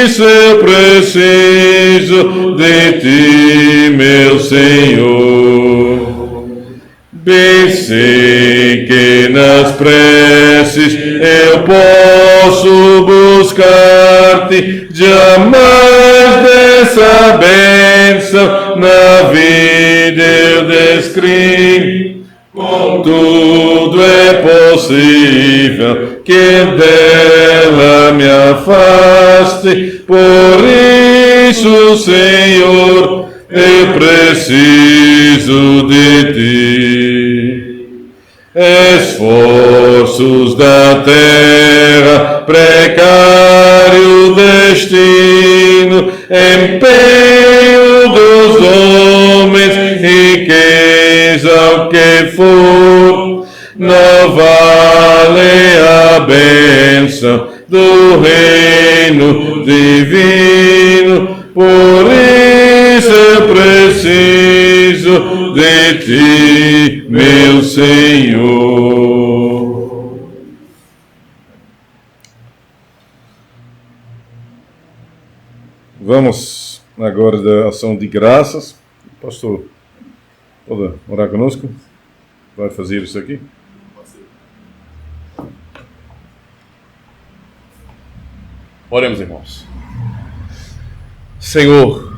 isso eu preciso de ti, meu Senhor. Bem sei que nas preces eu posso buscar-te, jamais dessa bênção na vida eu descrevo. Contudo é possível que dela me afaste, por isso, Senhor, eu preciso de ti. Esforços da terra, precário destino, empenho dos homens, riqueza o que for, não vale a bênção do reino divino. Por isso eu preciso de ti, meu Senhor. Vamos agora da ação de graças. Pastor, pode orar conosco? Vai fazer isso aqui? Oremos, irmãos. Senhor,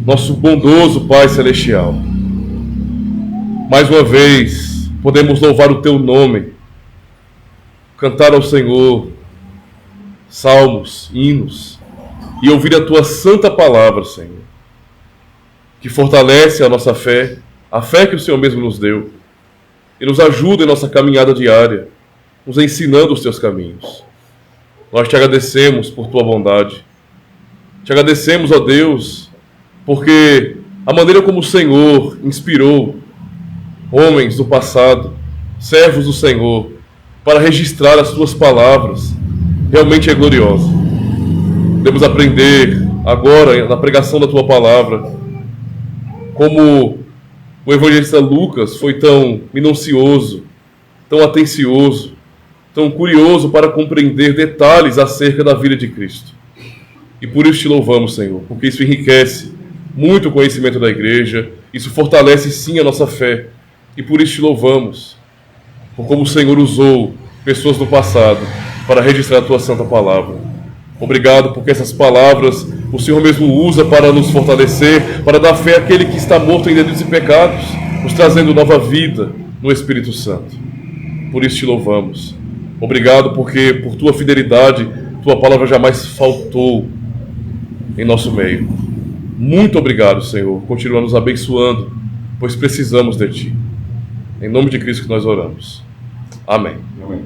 nosso bondoso Pai Celestial, mais uma vez podemos louvar o Teu nome, cantar ao Senhor salmos, hinos e ouvir a Tua santa palavra, Senhor, que fortalece a nossa fé, a fé que o Senhor mesmo nos deu, e nos ajuda em nossa caminhada diária, nos ensinando os Teus caminhos. Nós Te agradecemos por Tua bondade. Te agradecemos, ó Deus, porque a maneira como o Senhor inspirou homens do passado, servos do Senhor, para registrar as Tuas palavras, realmente é gloriosa. Podemos aprender agora, na pregação da Tua palavra, como o evangelista Lucas foi tão minucioso, tão atencioso, tão curioso para compreender detalhes acerca da vida de Cristo. E por isso Te louvamos, Senhor, porque isso enriquece muito o conhecimento da igreja, isso fortalece sim a nossa fé, e por isso Te louvamos, por como o Senhor usou pessoas do passado para registrar a Tua santa palavra. Obrigado porque essas palavras o Senhor mesmo usa para nos fortalecer, para dar fé àquele que está morto em delitos e pecados, nos trazendo nova vida no Espírito Santo. Por isso Te louvamos. Obrigado porque por Tua fidelidade, Tua palavra jamais faltou em nosso meio. Muito obrigado, Senhor. Continua nos abençoando, pois precisamos de Ti. Em nome de Cristo que nós oramos. Amém. Amém.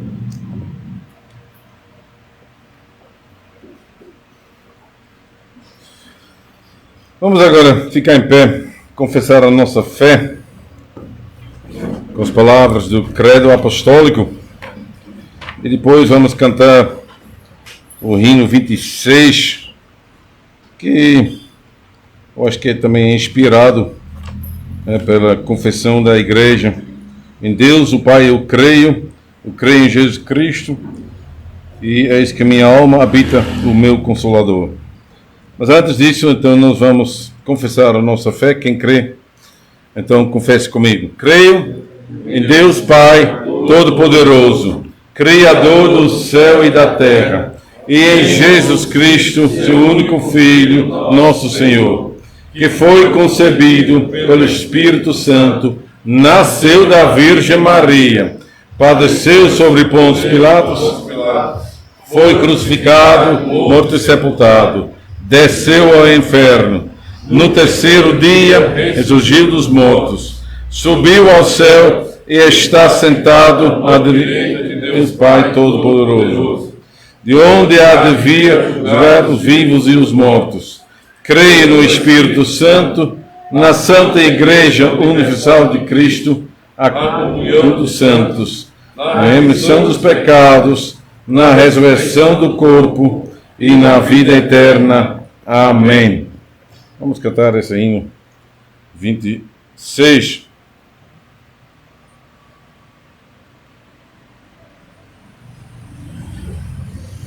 Vamos agora ficar em pé, confessar a nossa fé com as palavras do Credo Apostólico e depois vamos cantar o hino 26, que eu acho que é também inspirado pela confissão da igreja. Em Deus, o Pai, eu creio em Jesus Cristo, e eis que minha alma habita o meu Consolador. Mas antes disso, então, nós vamos confessar a nossa fé. Quem crê, então confesse comigo. Creio em Deus Pai Todo-Poderoso, Criador do céu e da terra, e em Jesus Cristo, seu único Filho, nosso Senhor, que foi concebido pelo Espírito Santo, nasceu da Virgem Maria, padeceu sobre Pôncio Pilatos, foi crucificado, morto e sepultado, desceu ao inferno, no terceiro dia ressurgiu dos mortos, subiu ao céu e está sentado à direita de Deus Pai Todo-Poderoso, de onde há de vir os vivos e os mortos. Creio no Espírito Santo, na Santa Igreja Universal de Cristo, a comunhão dos santos, na remissão dos pecados, na ressurreição do corpo e na vida eterna. Amém. Vamos cantar esse hino 26.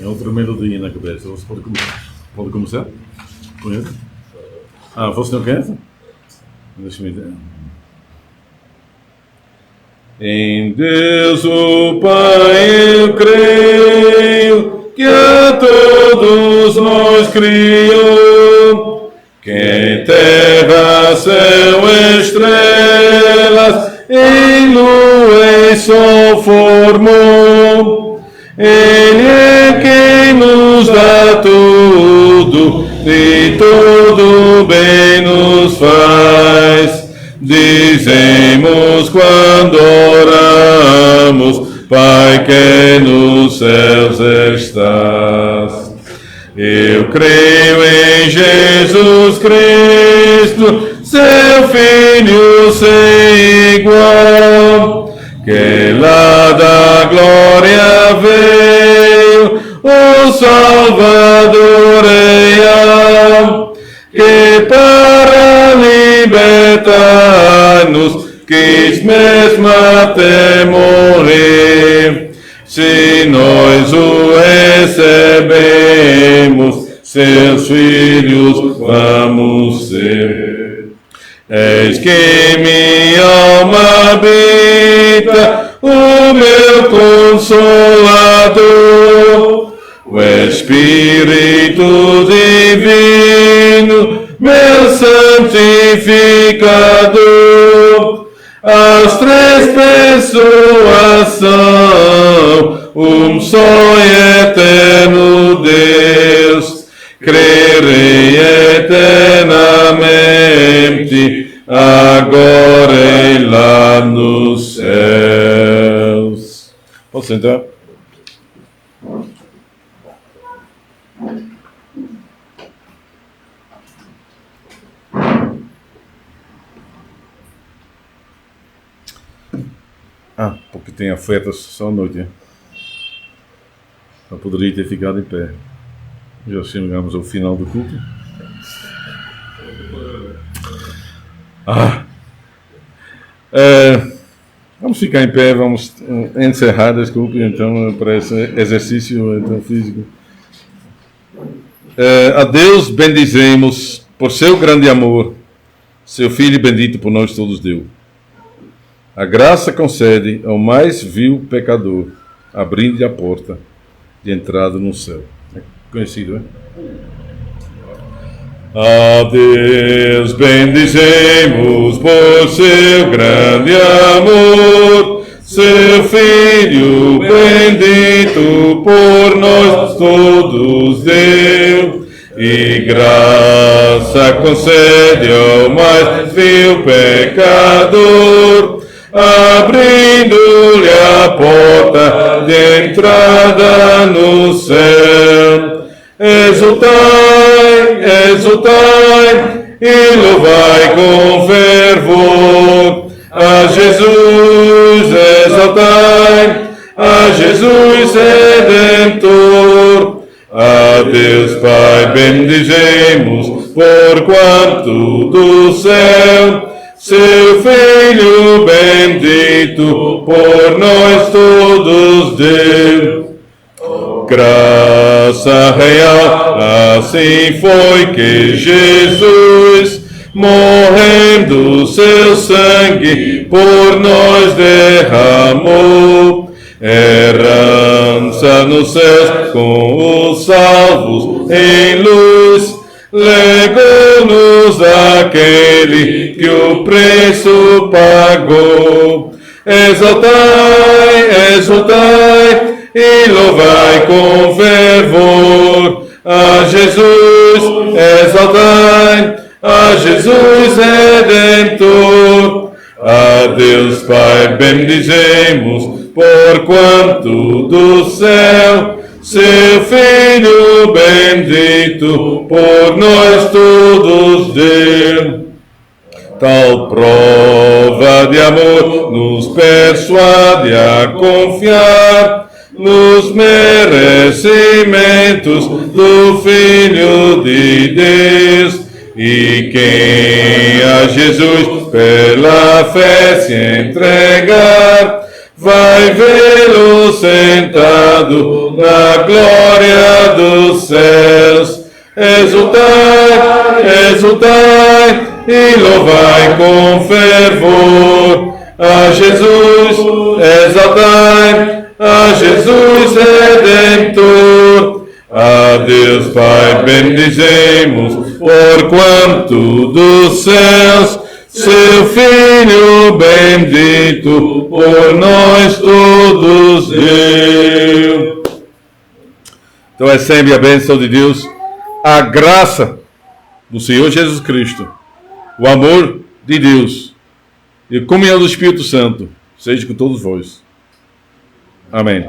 É outra melodia na cabeça. Você pode começar? Conhece? Você não conhece? Deixa-me ver. Em Deus o Pai eu creio, que a todos nós criou, que em terra, céu, estrelas, em lua e sol formou. Ele é quem nos dá tudo, e todo bem nos faz. Dizemos quando oramos, Pai que nos céus estás. Eu creio em Jesus Cristo, seu Filho sem igual, que lá da glória veio, o Salvador real, que para libertar-nos quis mesmo até morrer. Se nós o recebemos, seus filhos vamos ser. Eis que minha alma habita o meu Consolador, o Espírito Divino, meu santificador. As três pessoas são um só e eterno Deus. Crerei eternamente, agora e lá nos céus. Posso sentar? Porque tem ofertas só à noite, né? Eu poderia ter ficado em pé. Já chegamos ao final do culto. Vamos ficar em pé, vamos encerrar esse culto, então, para esse exercício então, físico. A Deus bendizemos por seu grande amor, seu Filho bendito por nós todos deu. A graça concede ao mais vil pecador, abrindo-lhe a porta de entrada no céu. É conhecido, né? A Deus bendizemos por seu grande amor, seu Filho bendito por nós todos deu, e graça concede ao mais vil pecador, abrindo-lhe a porta de entrada no céu. Exultai, exultai e louvai com fervor a Jesus, exaltai a Jesus Redentor. A Deus Pai bendizemos por quanto do céu seu Filho bendito por nós todos deu. Graça real, assim foi que Jesus, morrendo seu sangue, por nós derramou. Herança nos céus com os salvos em luz, legou-nos aquele que o preço pagou. Exaltai, exultai e louvai com fervor a Jesus, exaltai a Jesus Redentor. A Deus Pai bendizemos por quanto do céu seu Filho bendito por nós todos deu. Tal prova de amor nos persuade a confiar nos merecimentos do Filho de Deus. E quem a Jesus pela fé se entregar, vai vê-lo sentado na glória dos céus. Exultai, exultai e louvai com fervor a Jesus, exaltai a Jesus Redentor. A Deus Pai bendizemos, porquanto dos céus seu Filho bendito por nós todos deu. Então recebe a bênção de Deus, a graça do Senhor Jesus Cristo, o amor de Deus e a comunhão do Espírito Santo seja com todos vós. Amém.